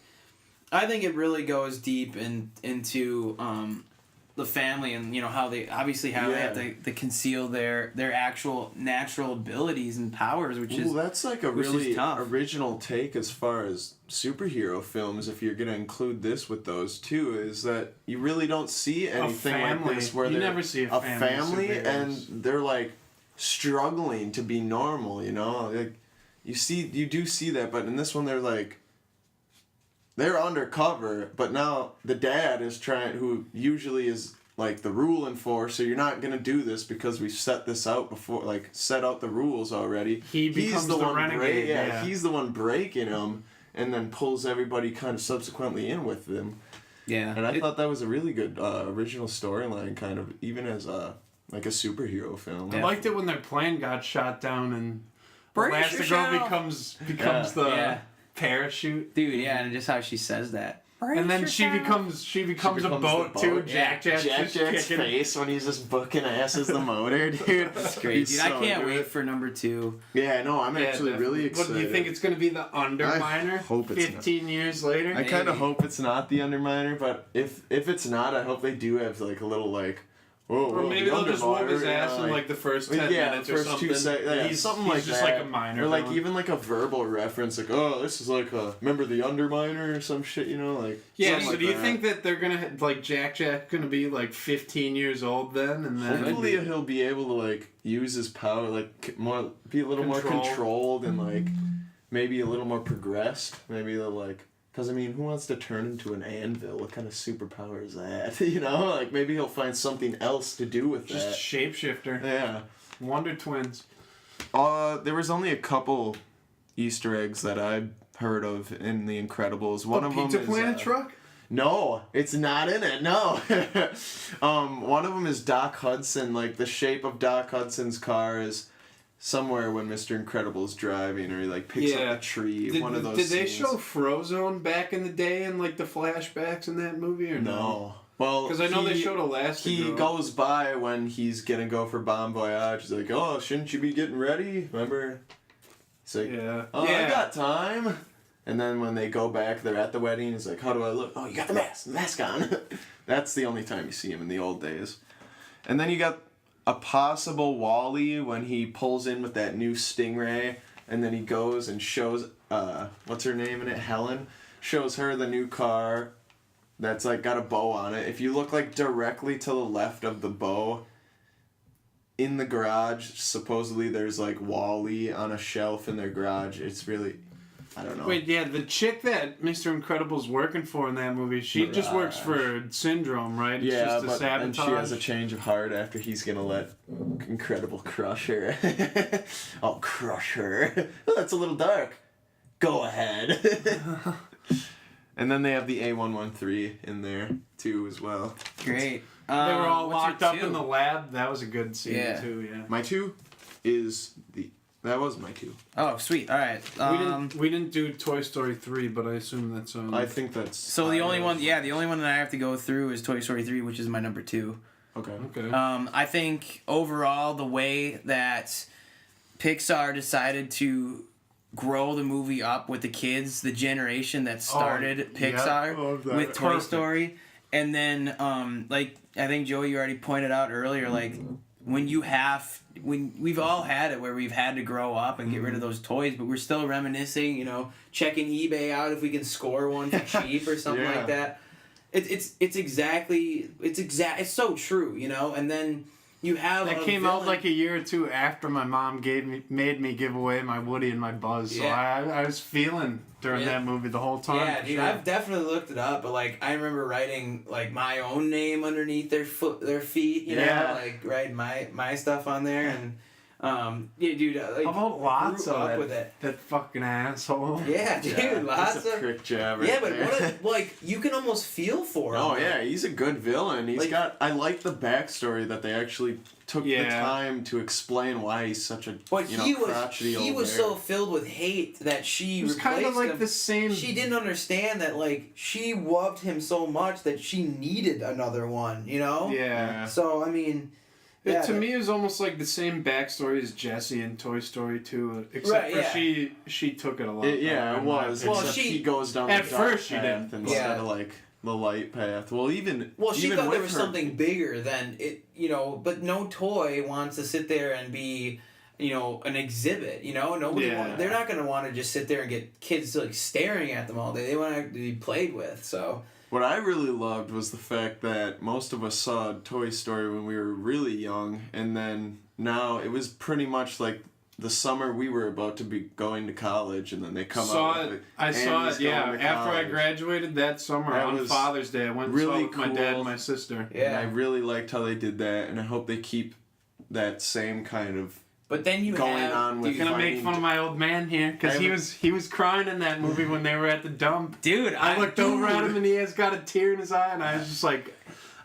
it really goes deep into the family, and you know how they obviously how they have to conceal their actual natural abilities and powers, which is That's like a which is really tough. original take as far as superhero films. If you're gonna include this with those too, is that you really don't see anything like family. this where You they're never see a family family and superheroes. they're like struggling to be normal. You know, like you do see that, but in this one they're like. They're undercover, but now the dad is who usually is like the rule enforcer. You're not gonna do this because we set this out before, like set out the rules already. He becomes the renegade, yeah. He's the one breaking them, and then pulls everybody kind of subsequently in with them. yeah. And I thought that was a really good original storyline, kind of even as like a superhero film. I liked it when their plane got shot down and Brace Elastigirl yourself. becomes the Yeah. parachute. Dude, yeah, and just how she says that. And then she becomes a boat the too. boat. Jack's just Jack's kicking. face when he's just booking ass as the motor, dude. That's great, He's dude. I so can't into wait it. for number 2. Yeah, no, I'm Yeah, actually really definitely. excited. What do you think it's gonna be? The Underminer? I hope it's not. 15 years later. I kind of Maybe. hope it's not the Underminer, but if it's not, I hope they do have like a little like whoa, Or maybe they'll just whoop his ass in like the first 10 minutes or something. He's something like just that. like a minor. Or like villain. even like a verbal reference, like, oh, this is like remember the Underminer or some shit, like. Yeah, so like do you that. think that they're gonna like Jack gonna be like 15 years old then, and then Hopefully he'll be able to like use his power, like be a little more controlled and like maybe a little more progressed. Maybe they'll like. Because, I mean, who wants to turn into an anvil? What kind of superpower is that? Like, maybe he'll find something else to do with that. just shapeshifter. Yeah. Wonder Twins. There was only a couple Easter eggs that I'd heard of in The Incredibles. One of them Pizza is... Planet truck? No, it's not in it, no. One of them is Doc Hudson. Like, the shape of Doc Hudson's car is... somewhere when Mr. Incredible's driving, or he like picks up a tree. One of those. Did they scenes. show Frozone back in the day in like the flashbacks in that movie or no? Well, because I know they showed Elastigirl. He goes by when he's gonna go for Bon Voyage. He's like, "Oh, shouldn't you be getting ready?" Remember? He's like, I got time." And then when they go back, they're at the wedding. He's like, "How do I look?" "Oh, you got the mask on." That's the only time you see him in the old days. And then you got a possible Wall-E when he pulls in with that new Stingray, and then he goes and shows, what's her name in it? Helen. Shows her the new car that's like got a bow on it. If you look like directly to the left of the bow, in the garage, supposedly there's like Wall-E on a shelf in their garage. It's really... I don't know. Wait, yeah, the chick that Mr. Incredible's working for in that movie, she just works for Syndrome, right? It's just a sabotage. And she has a change of heart after he's gonna let Incredible crush her. I'll crush her. Oh, that's a little dark. Go ahead. And then they have the A113 in there too as well. Great. They were all what's locked your up in two? the lab. That was a good scene too, yeah. My 2 is the... That was my 2. Oh, sweet. All right. We didn't do Toy Story 3, but I assume that's on. I think that's... So the only one that I have to go through is Toy Story 3, which is my number 2. Okay. I think overall the way that Pixar decided to grow the movie up with the kids, the generation that started Pixar with Toy Story, and then like I think Joey, you already pointed out earlier, like when we've all had it where we've had to grow up and get rid of those toys, but we're still reminiscing, checking eBay out if we can score one for cheap or something like that. It's so true, and then you have that came out like a year or two after my mom made me give away my Woody and my Buzz, so I was feeling during that movie the whole time. Yeah, dude, I've definitely looked it up, but like I remember writing like my own name underneath their feet, you know, like writing my stuff on there, and dude, like, how about lots grew of up with it. That fucking asshole. Yeah, dude, lots that's a of prick job. Yeah, Right but there. like you can almost feel for him. Oh yeah, he's a good villain. I like the backstory that they actually took the time to explain why he's such a crotchety old he was bear. so filled with hate that she was replaced kind of like him. the same. She didn't understand that like she loved him so much that she needed another one, Yeah. So I mean, to me, it was almost like the same backstory as Jessie in Toy Story 2, except for she took it a lot. It was. Well, Except he goes down at the dark first she path didn't. instead of like the light path. Well, she even thought there with was her, something bigger than it, but no toy wants to sit there and be, an exhibit, nobody they're not going to want to just sit there and get kids like staring at them all day. They want to be played with, so. What I really loved was the fact that most of us saw Toy Story when we were really young, and then now it was pretty much like the summer we were about to be going to college, and then they come out. I saw it, yeah. After I graduated that summer on Father's Day, I went and saw it with my dad and my sister. Yeah. And I really liked how they did that, and I hope they keep that same kind of. But then you going on with. Gonna make fun of my old man here because he was crying in that movie when they were at the dump. Dude, I looked over at him and he has got a tear in his eye, and I was just like,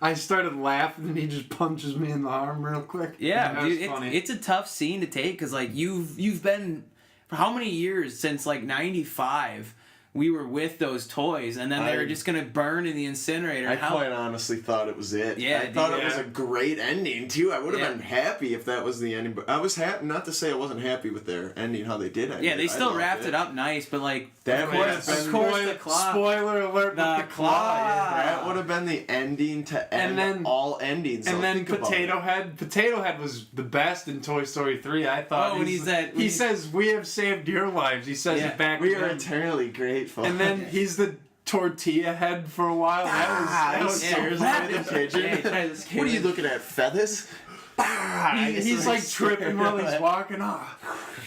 I started laughing and he just punches me in the arm real quick. Yeah, dude, funny. It's a tough scene to take because like you've been for how many years since like '95 we were with those toys, and then they were just gonna burn in the incinerator. I quite honestly thought it was it. Yeah, I thought it yeah. was a great ending too. I would have Yeah. been happy if that was the ending, but I was happy. Not to say I wasn't happy with their ending, how they did end. Yeah, they it. I still loved wrapped it up nice, but like That of would course, have of been- course the claw. Spoiler alert! The with claw. yeah. That would have been the ending to end then- all endings. And though. then Think about Potato it. Head. Potato Head was the best in Toy Story 3. I thought. Oh, when he's that- when he he's- says, "We have saved your lives." He says Yeah. it back. We to are them. eternally grateful. And then he's the tortilla head for a while. That was yeah. seriously Yeah. the pigeon. Yeah, he tried to scare What are you him. looking at? Feathers? he's like tripping while he's walking off.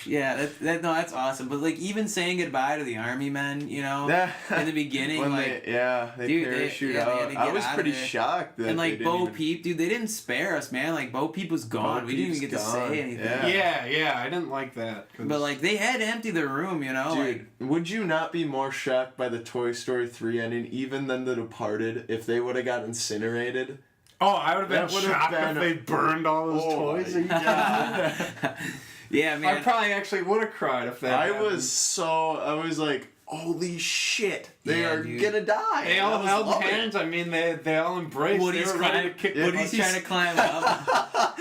Yeah, that's awesome. But like even saying goodbye to the army men, you know, in the beginning, When like. they dude, parachute they had out. to I get was out of pretty there. shocked that And they like didn't Bo even- Peep, dude, they didn't spare us, man. Like Bo Peep was gone. Bo We didn't even Peep's get to gone. say anything. Yeah. Yeah, I didn't like that. 'cause- But like they had to empty the room, you know. Dude, Like would you not be more shocked by the Toy Story 3 ending even than The Departed if they would have got incinerated? oh, I would have been that would've shocked been- if they burned all those Oh toys. my Are you kidding me? yeah, I man. probably actually would have cried if that. I happened. was like, holy shit, they Yeah, are dude. gonna die. They And all I was held loving it. hands. I mean, they all embraced. Woody's they were ready trying to kick. Woody's the trying to climb up.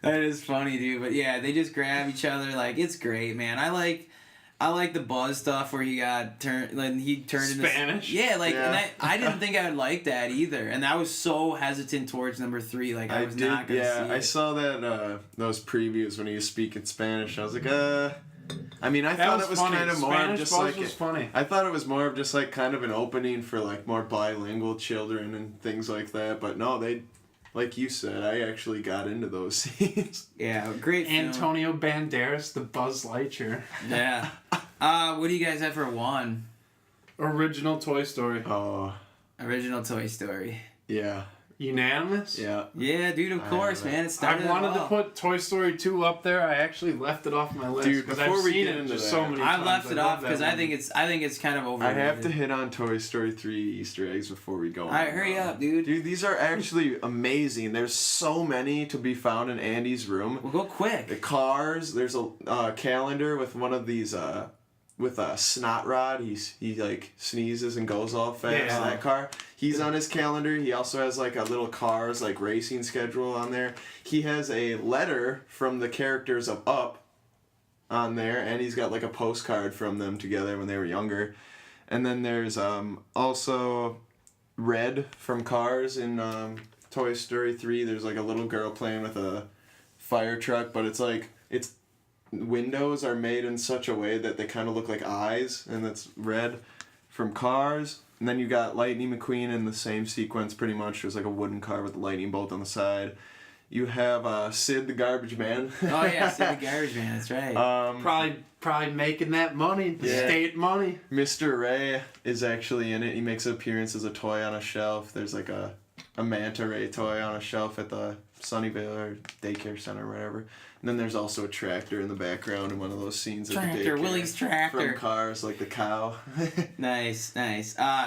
That is funny, dude. But yeah, they just grab each other. Like it's great, man. I like the Buzz stuff where he got turned. Like he turned Spanish? into yeah. Like Yeah. and I didn't think I would like that either. And I was so hesitant towards number 3. Like I was not gonna see I it. saw that those previews when he was speaking Spanish. I was like, I mean, I That thought was it was funny. kind of more Spanish just Buzz like was funny. I thought it was more of just like kind of an opening for like more bilingual children and things like that. But no, they, like you said, I actually got into those scenes. Yeah, great film. Antonio Banderas, the Buzz Lightyear. Yeah. What do you guys have for 1? Original Toy Story. Oh, Original Toy Story. yeah, Unanimous? yeah. Yeah, dude. Of course, have it. man. It I started. wanted it to all. put Toy Story 2 up there. I actually left it off my list. Dude, 'cause before I've we seen get it into just that, so many I times. left it love off that because I movie. think it's kind of I overrated. have to hit on Toy Story 3 Easter eggs before we go. All right, on. hurry up, dude. Dude, these are actually amazing. There's so many to be found in Andy's room. We'll go quick. The cars. There's a calendar with one of these with a snot rod. He like sneezes and goes all fast. Yeah. That car. He's on his calendar. He also has like a little cars like racing schedule on there. He has a letter from the characters of Up on there, and he's got like a postcard from them together when they were younger. And then there's also Red from Cars in Toy Story 3. There's like a little girl playing with a fire truck, but it's windows are made in such a way that they kind of look like eyes, and that's Red from Cars. And then you got Lightning McQueen in the same sequence pretty much. There's like a wooden car with a lightning bolt on the side. You have Sid the Garbage Man. Oh yeah, Sid the Garbage Man. That's right. Probably making that money, the Yeah. state money. Mr. Ray is actually in it. He makes an appearance as a toy on a shelf. There's like a manta ray toy on a shelf at the Sunnyvale or daycare center or whatever. And then there's also a tractor in the background in one of those scenes at the Tractor, daycare. Willie's tractor. From Cars, like the cow. Nice.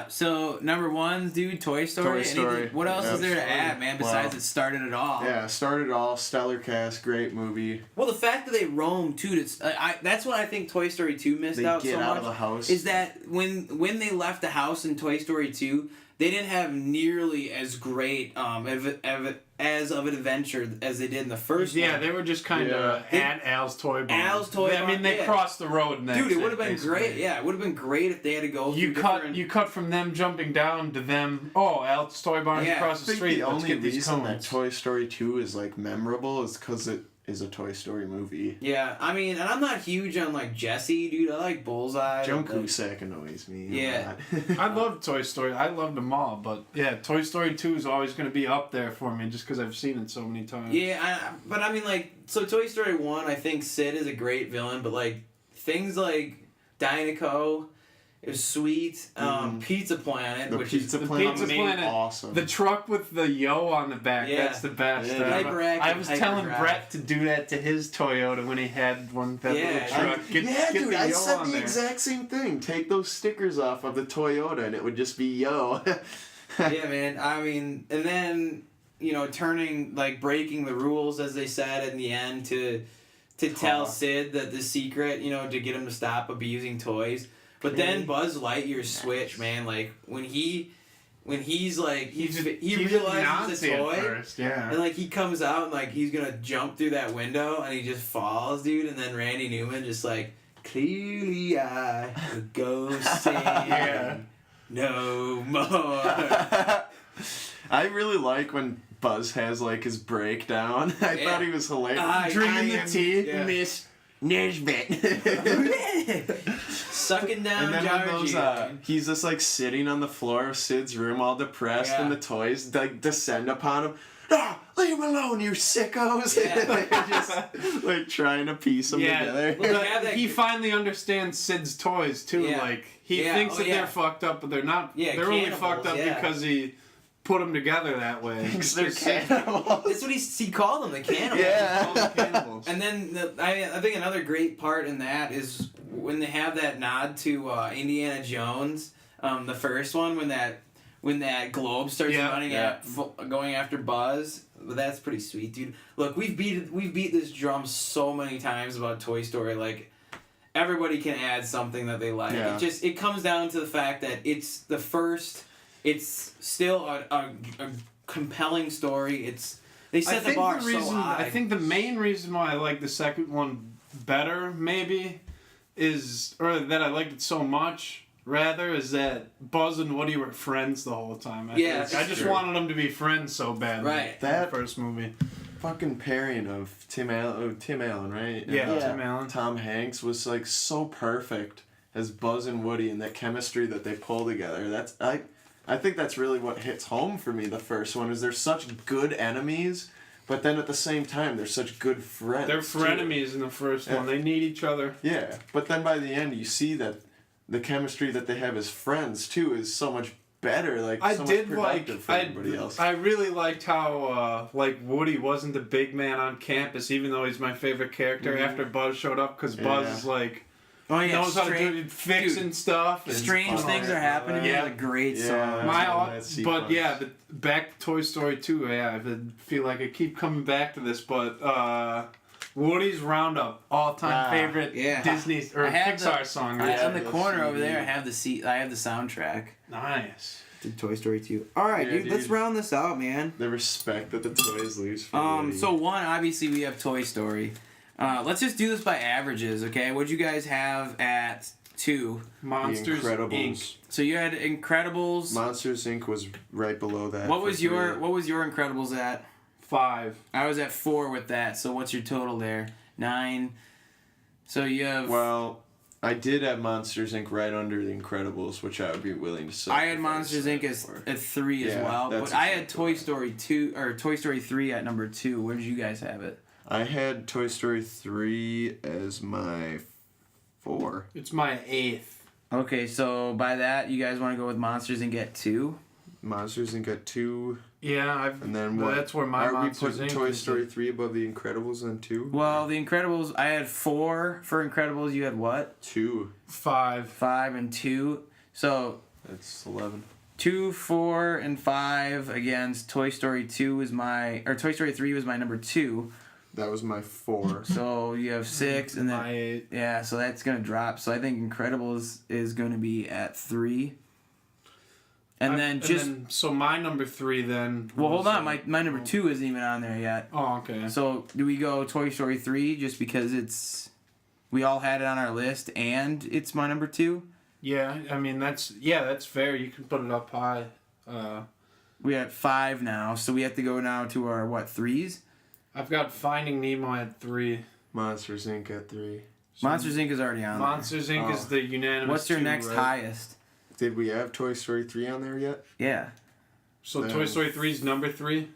So number 1, dude, Toy Story. Toy Story. Anything- what else is there to Absolutely. add, man? Besides Wow. it started it all. Yeah, started it all. Stellar cast, great movie. Well, the fact that they roam too. That's what I think Toy Story 2 missed They out get so out much. of the house. Is that when they left the house in Toy Story 2, they didn't have nearly as great as of an adventure as they did in the first Yeah, one. they were just kind of They- at Al's Toy Barn. Al's Toy I mean, Barn, they yeah. crossed the road. And Dude, that's it would have been basically. great. Yeah, it would have been great if they had to go. You through cut different- you cut from them jumping down to them. Oh, Al's Toy Barn Yeah. across I the think street. the Let's only get these reason that cones. Toy Story 2 is like memorable is because it is a Toy Story movie. Yeah, I mean, and I'm not huge on like Jesse, dude. I like Bullseye. John but, like, Cusack annoys me. Yeah. I love Toy Story. I loved them all, but yeah, Toy Story 2 is always going to be up there for me just because I've seen it so many times. Yeah, but I mean, like, so Toy Story 1, I think Sid is a great villain, but like things like Dinoco, it was sweet. Pizza Planet, The which Pizza is Planet Pizza was Planet. awesome. The truck with the yo on the back, Yeah. that's the best. Yeah. Hyperact I and was Hyper telling Drive. Brett to do that to his Toyota when he had that Yeah, little truck. Get dude, the I yo said on the there. exact same thing. Take those stickers off of the Toyota and it would just be yo. yeah, man. I mean, and then breaking the rules as they said in the end to tell Talk. Sid that the secret, to get him to stop abusing toys. But then Buzz Lightyear's switch, man, like when he's like he realizes it's a toy, first, yeah. and like he comes out and like he's gonna jump through that window and he just falls, dude, and then Randy Newman just like clearly I will go sing no more. I really like when Buzz has like his breakdown. I thought he was hilarious. Drinking the tea, Miss Nesbit. Sucking down and then Georgie. when those, he's just like sitting on the floor of Sid's room all depressed and the toys like descend upon him. Ah, leave him alone, you sickos! Yeah. They're just like trying to piece them together. Well, He finally understands Sid's toys too. Yeah. Like he thinks that they're fucked up, but they're not. Yeah, they're only cannibals, fucked up because he put them together that way. Thinks they're cannibals. That's what he called them, the cannibals. Yeah. He called them cannibals. And then I think another great part in that is when they have that nod to Indiana Jones, the first one, when that globe starts going after Buzz. That's pretty sweet, dude. Look, we've beat this drum so many times about Toy Story. Like, everybody can add something that they like. Yeah. It comes down to the fact that it's the first. It's still a compelling story. They set the bar so high. I think the main reason why I like the second one better, maybe, or that I liked it so much, rather, is that Buzz and Woody were friends the whole time. I just wanted them to be friends so badly. Right. In the first movie. Fucking pairing of Tim Allen, right? Yeah, Tim Allen. Tom Hanks was like so perfect as Buzz and Woody and that chemistry that they pull together. I think that's really what hits home for me. The first one is they're such good enemies, but then at the same time they're such good friends. They're frenemies in the first one. They need each other. Yeah, but then by the end you see that the chemistry that they have as friends too is so much better. Like so much productive for everybody else. I really liked how Woody wasn't the big man on campus, even though he's my favorite character after Buzz showed up, because Buzz is like. Oh yeah, knows how to do fixing stuff. Strange things are happening. Yeah, a great song. But back to Toy Story 2. Yeah, I feel like I keep coming back to this, but Woody's Roundup, all-time favorite Disney or Pixar song. On the corner over there, I have the soundtrack. Nice. To Toy Story 2. All right, dude, let's round this out, man. The respect that the toys lose for Woody. So one, obviously we have Toy Story. Let's just do this by averages, okay? What'd you guys have at 2? Monsters Inc. So you had Incredibles. Monsters Inc. was right below that. What was your Incredibles at? 5. I was at 4 with that. So what's your total there? 9. So you have. Well, I did have Monsters Inc. right under the Incredibles, which I would be willing to say. I had Monsters Inc. at 3 as well, but I had Toy Story 2 or Toy Story 3 at number 2. Where did you guys have it? I had Toy Story 3 as my 4. It's my 8th. Okay, so by that, you guys want to go with Monsters Inc. at 2? Monsters Inc. at 2. Yeah, and then what? That's where my Monsters Inc. Are we putting Toy Story 3 above the Incredibles then 2? Well, the Incredibles, I had 4 for Incredibles. You had what? 2. 5. 5 and 2. So that's 11. 2, 4, and 5 against Toy Story 2 is Toy Story 3 was my number 2. That was my 4. So you have 6, and then my 8. Yeah, so that's gonna drop. So I think Incredibles is gonna be at 3. So my number 3 then. Well, hold on. My number 2 isn't even on there yet. Oh, okay. So do we go Toy Story 3 just because we all had it on our list and it's my number 2? Yeah, I mean that's fair. You can put it up high. We have 5 now, so we have to go now to our 3s. I've got Finding Nemo at 3. Monsters Inc. at 3. Monsters Inc. is already on Monsters Inc. is the unanimous. What's your 2, next highest? Did we have Toy Story 3 on there yet? Yeah. So Toy Story 3 is number 3?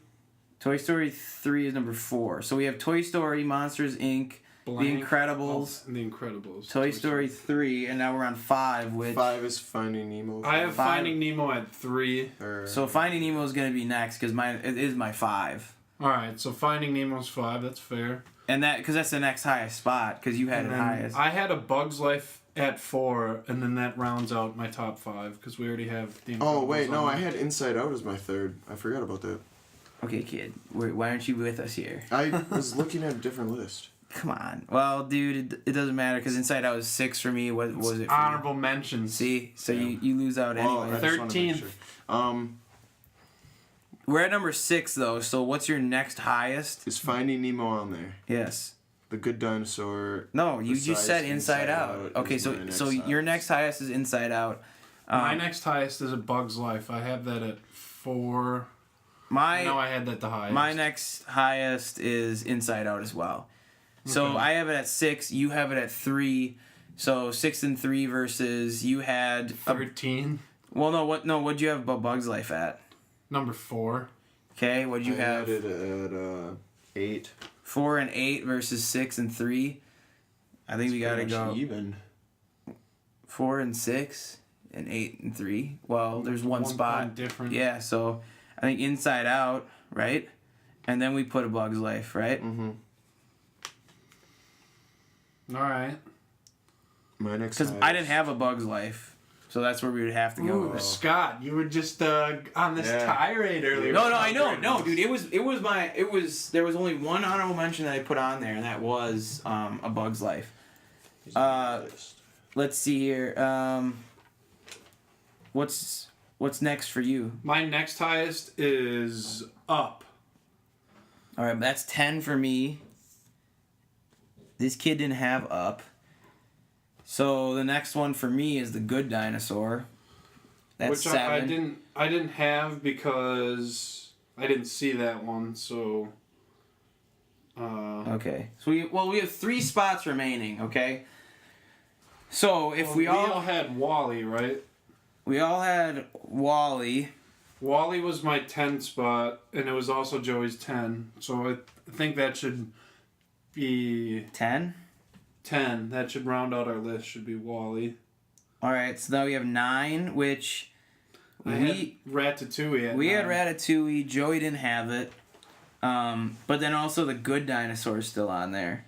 Toy Story 3 is number 4. So we have Toy Story, Monsters Inc., The Incredibles. The Incredibles. Toy Story 3, and now we're on 5, which... 5 is Finding Nemo. I have Finding Nemo at 3. So Finding Nemo is going to be next, because it is my 5. Alright, so Finding Nemo's 5, that's fair. And because that's the next highest spot, because you had it highest. I had A Bug's Life at 4, and then that rounds out my top 5, because we already have the Incredibles. Oh, wait, no, I had Inside Out as my 3rd. I forgot about that. Okay, kid, why aren't you with us here? I was looking at a different list. Come on. Well, dude, it doesn't matter because Inside Out is 6 for me. What was it for Honorable mentions. See? So you lose out Well, anyway. I just wanna make 13th. sure. We're at number 6, though, so what's your next highest? Is Finding Nemo on there? Yes. The Good Dinosaur. No, you just Besides said Inside Inside Out. Out Okay, is so my next your next highest is Inside Out. My next highest is A Bug's Life. I have that at 4. I know I had that the highest. My next highest is Inside Out as well. So Okay. I have it at 6. You have it at 3. So 6 and 3 versus you had. 13. Well, no. What'd you have about Bug's Life at? Number 4. Okay, what'd you I have? had it at 8. 4 and 8 versus 6 and 3. I think we gotta Pretty much go even. 4 and 6 and 8 and 3. Well, there's one spot point different. Yeah, so I think Inside Out, right? And then we put A Bug's Life, right? Mm-hmm. All right. My next. Because I didn't have A Bug's Life, so that's where we would have to go Ooh, with it. Scott, you were just on this Yeah. tirade earlier. No, I know, no, dude. There was only one honorable mention that I put on there, and that was A Bug's Life. Let's see here. What's next for you? My next highest is Up. All right, that's 10 for me. This kid didn't have Up. So the next one for me is The Good Dinosaur. That's Which 7. I didn't have because I didn't see that one. So. Okay. So we have 3 spots remaining. Okay. So if We all had Wall-E, right? we all had Wall-E. Wall-E was my 10 spot, and it was also Joey's 10. So I think that should be 10. 10. That should round out our list. Should be Wall-E. All right. So now we have 9, which I had Ratatouille. At we had 9. Ratatouille. Joey didn't have it. But then also The Good Dinosaur is still on there.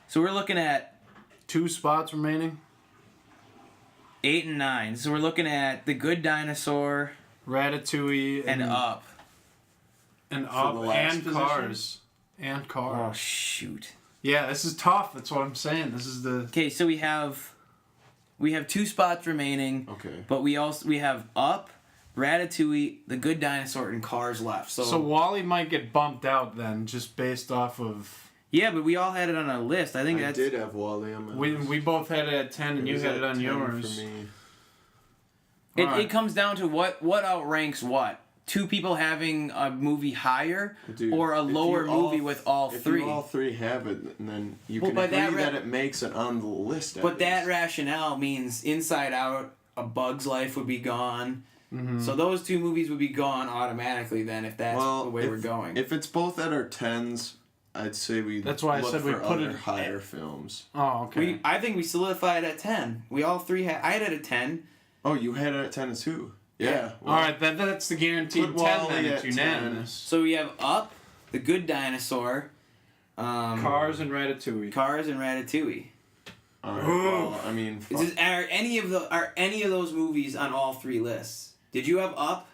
So we're looking at 2 spots remaining. 8 and 9. So we're looking at The Good Dinosaur Ratatouille and Up. and the Up last and position? Cars. And Oh Cars. shoot. Yeah, this is tough. That's what I'm saying. This is the. Okay, so we have 2 spots remaining, Okay. but we have Up, Ratatouille, The Good Dinosaur, and Cars left. So Wall-E might get bumped out then, just based off of. Yeah, but we all had it on a list. I think I that's did have Wally on my list. We both had it at 10 and you was had at it on 10 yours. For me. it comes down to what outranks what. 2 people having a movie higher, Dude, or a if lower you all- movie with all If 3. you all 3 have it, and then you Well, can by agree that that, ra- it makes it on the list. But that rationale means Inside Out, A Bug's Life would be gone. Mm-hmm. So those 2 movies would be gone automatically then if that's the way we're going. If it's both at our 10s, I'd say we. That's why I look said we for put other it- higher films. Oh, okay. I think we solidified at 10. We all 3 had. I had it at 10. Oh, you had it at 10 too. Yeah. All right, that's the guaranteed Put 10 Wall-E then. It's at unanimous. So we have Up, The Good Dinosaur, Cars and Ratatouille. Cars, and Ratatouille. All right. Well, I mean, Are any of those movies on all 3 lists? Did you have Up?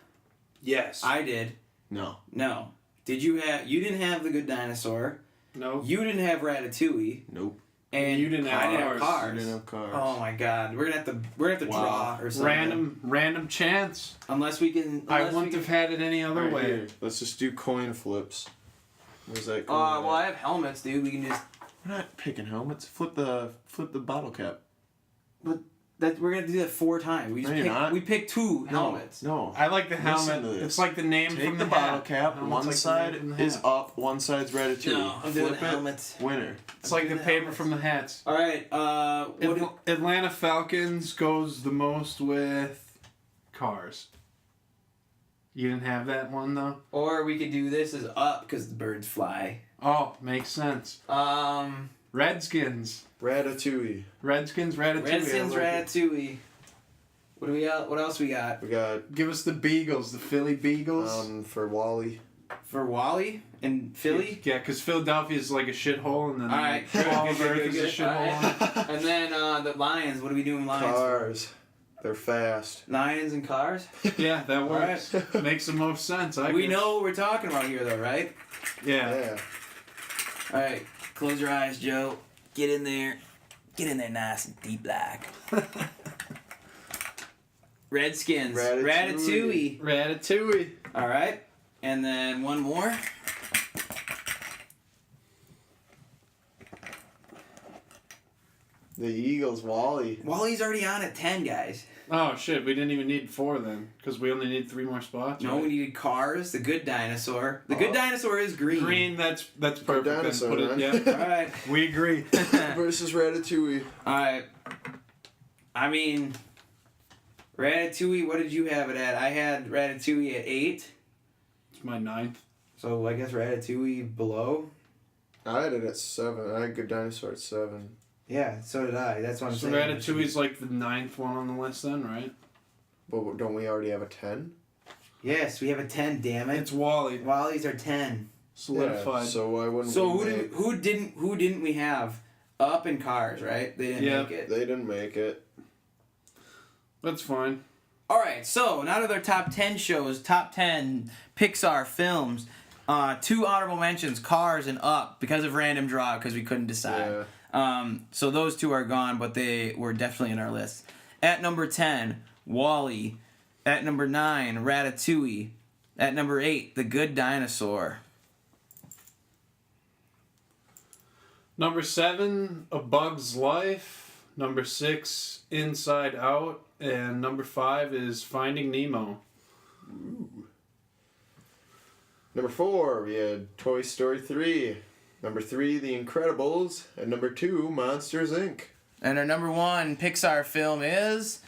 Yes. I did. no. No. Did you have? You didn't have The Good Dinosaur. No. You didn't have Ratatouille. Nope. And You didn't have I didn't have Cars. Cars. You didn't have Cars. Oh my God, we're gonna have to Wow. draw or something. Random chance. Unless we can. I unless we wouldn't can- have had it any other Right way. here. Let's just do coin flips. Where's that? Coin Well, I have helmets, dude. We can just. We're not picking helmets. Flip the bottle cap. We're gonna do that 4 times. We just No, you're not. we pick 2 helmets. No. I like the Listen helmet. to this. It's like the name Take from the the bottle hat. cap. Helmet's One like the side name from the is hat. up. One side's Ratatouille. No, I'm doing Flip the it. helmets. Winner. It's like the the paper helmets. from the hats. All right. Atlanta Falcons goes the most with Cars. You didn't have that one though? Or we could do this as Up because the birds fly. Oh, makes sense. Redskins. Ratatouille. Redskins, Ratatouille. Redskins, I like it. Ratatouille. What do we got? What else we got We got Give us the Beagles, the Philly Beagles. for Wally. for Wally and Philly? Yeah, because Philadelphia is like a shithole, and then All right, good, Small good, Earth good, is a good. All shithole. right. And then the Lions. What are we doing, Lions? Cars. They're fast. Lions and cars. Yeah, that works. Makes the most sense. I We guess. know what we're talking about here, though, right? Yeah. Yeah. All right, close your eyes, Joe. Get in there. Get in there nice and deep like. Redskins. Ratatouille. Ratatouille. All right. And then one more. The Eagles, Wally. Wally's already on at 10, guys. Oh shit, we didn't even need 4 then, because we only need 3 more spots. No, right? we needed Cars, The Good Dinosaur. The Good Dinosaur is green. Green, that's perfect. then. Dinosaur, Put it, man. yeah. All right. We agree. Versus Ratatouille. All right. I mean, Ratatouille, what did you have it at? I had Ratatouille at 8. It's my 9th. So I guess Ratatouille below. I had it at 7. I had Good Dinosaur at 7. Yeah, so did I. That's what I'm So saying. Ratatouille's like the 9th one on the list then, right? But don't we already have a 10? Yes, we have a 10, damn it. It's Wally. Wally's our 10. Solidified. Yeah, so why wouldn't So we make... who didn't we have? Up and Cars, right? They didn't Yeah. make it. They didn't make it. That's fine. All right, so now to their top 10 shows, top 10 Pixar films. 2 honorable mentions, Cars and Up, because of random draw, because we couldn't decide. Yeah. So those 2 are gone, but they were definitely in our list. At number 10, Wall-E. At number 9, Ratatouille. At number 8, The Good Dinosaur. Number 7, A Bug's Life. Number 6, Inside Out. And number 5 is Finding Nemo. Ooh. Number 4, we had Toy Story 3. Number 3, The Incredibles. And number 2, Monsters, Inc. And our number 1 Pixar film is...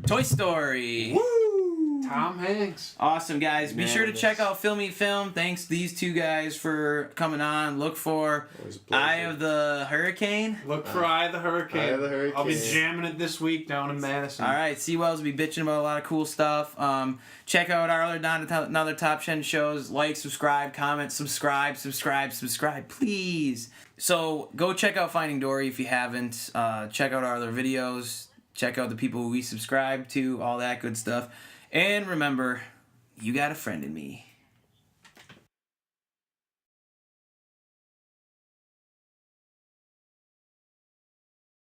Toy Story. Woo! Tom Hanks. Awesome, guys. Be sure to Unanimous. check out Film Eat Film. Thanks these 2 guys for coming on. Look for Always a pleasure. Eye of the Hurricane. Look for Eye of the Hurricane. Eye of the Hurricane. I'll be jamming it this week down in Madison. All right, Seawell's will be bitching about a lot of cool stuff. Check out our other top 10 shows. Like, subscribe, comment, subscribe, please. So go check out Finding Dory if you haven't. Check out our other videos. Check out the people who we subscribe to, all that good stuff. And remember, you got a friend in me.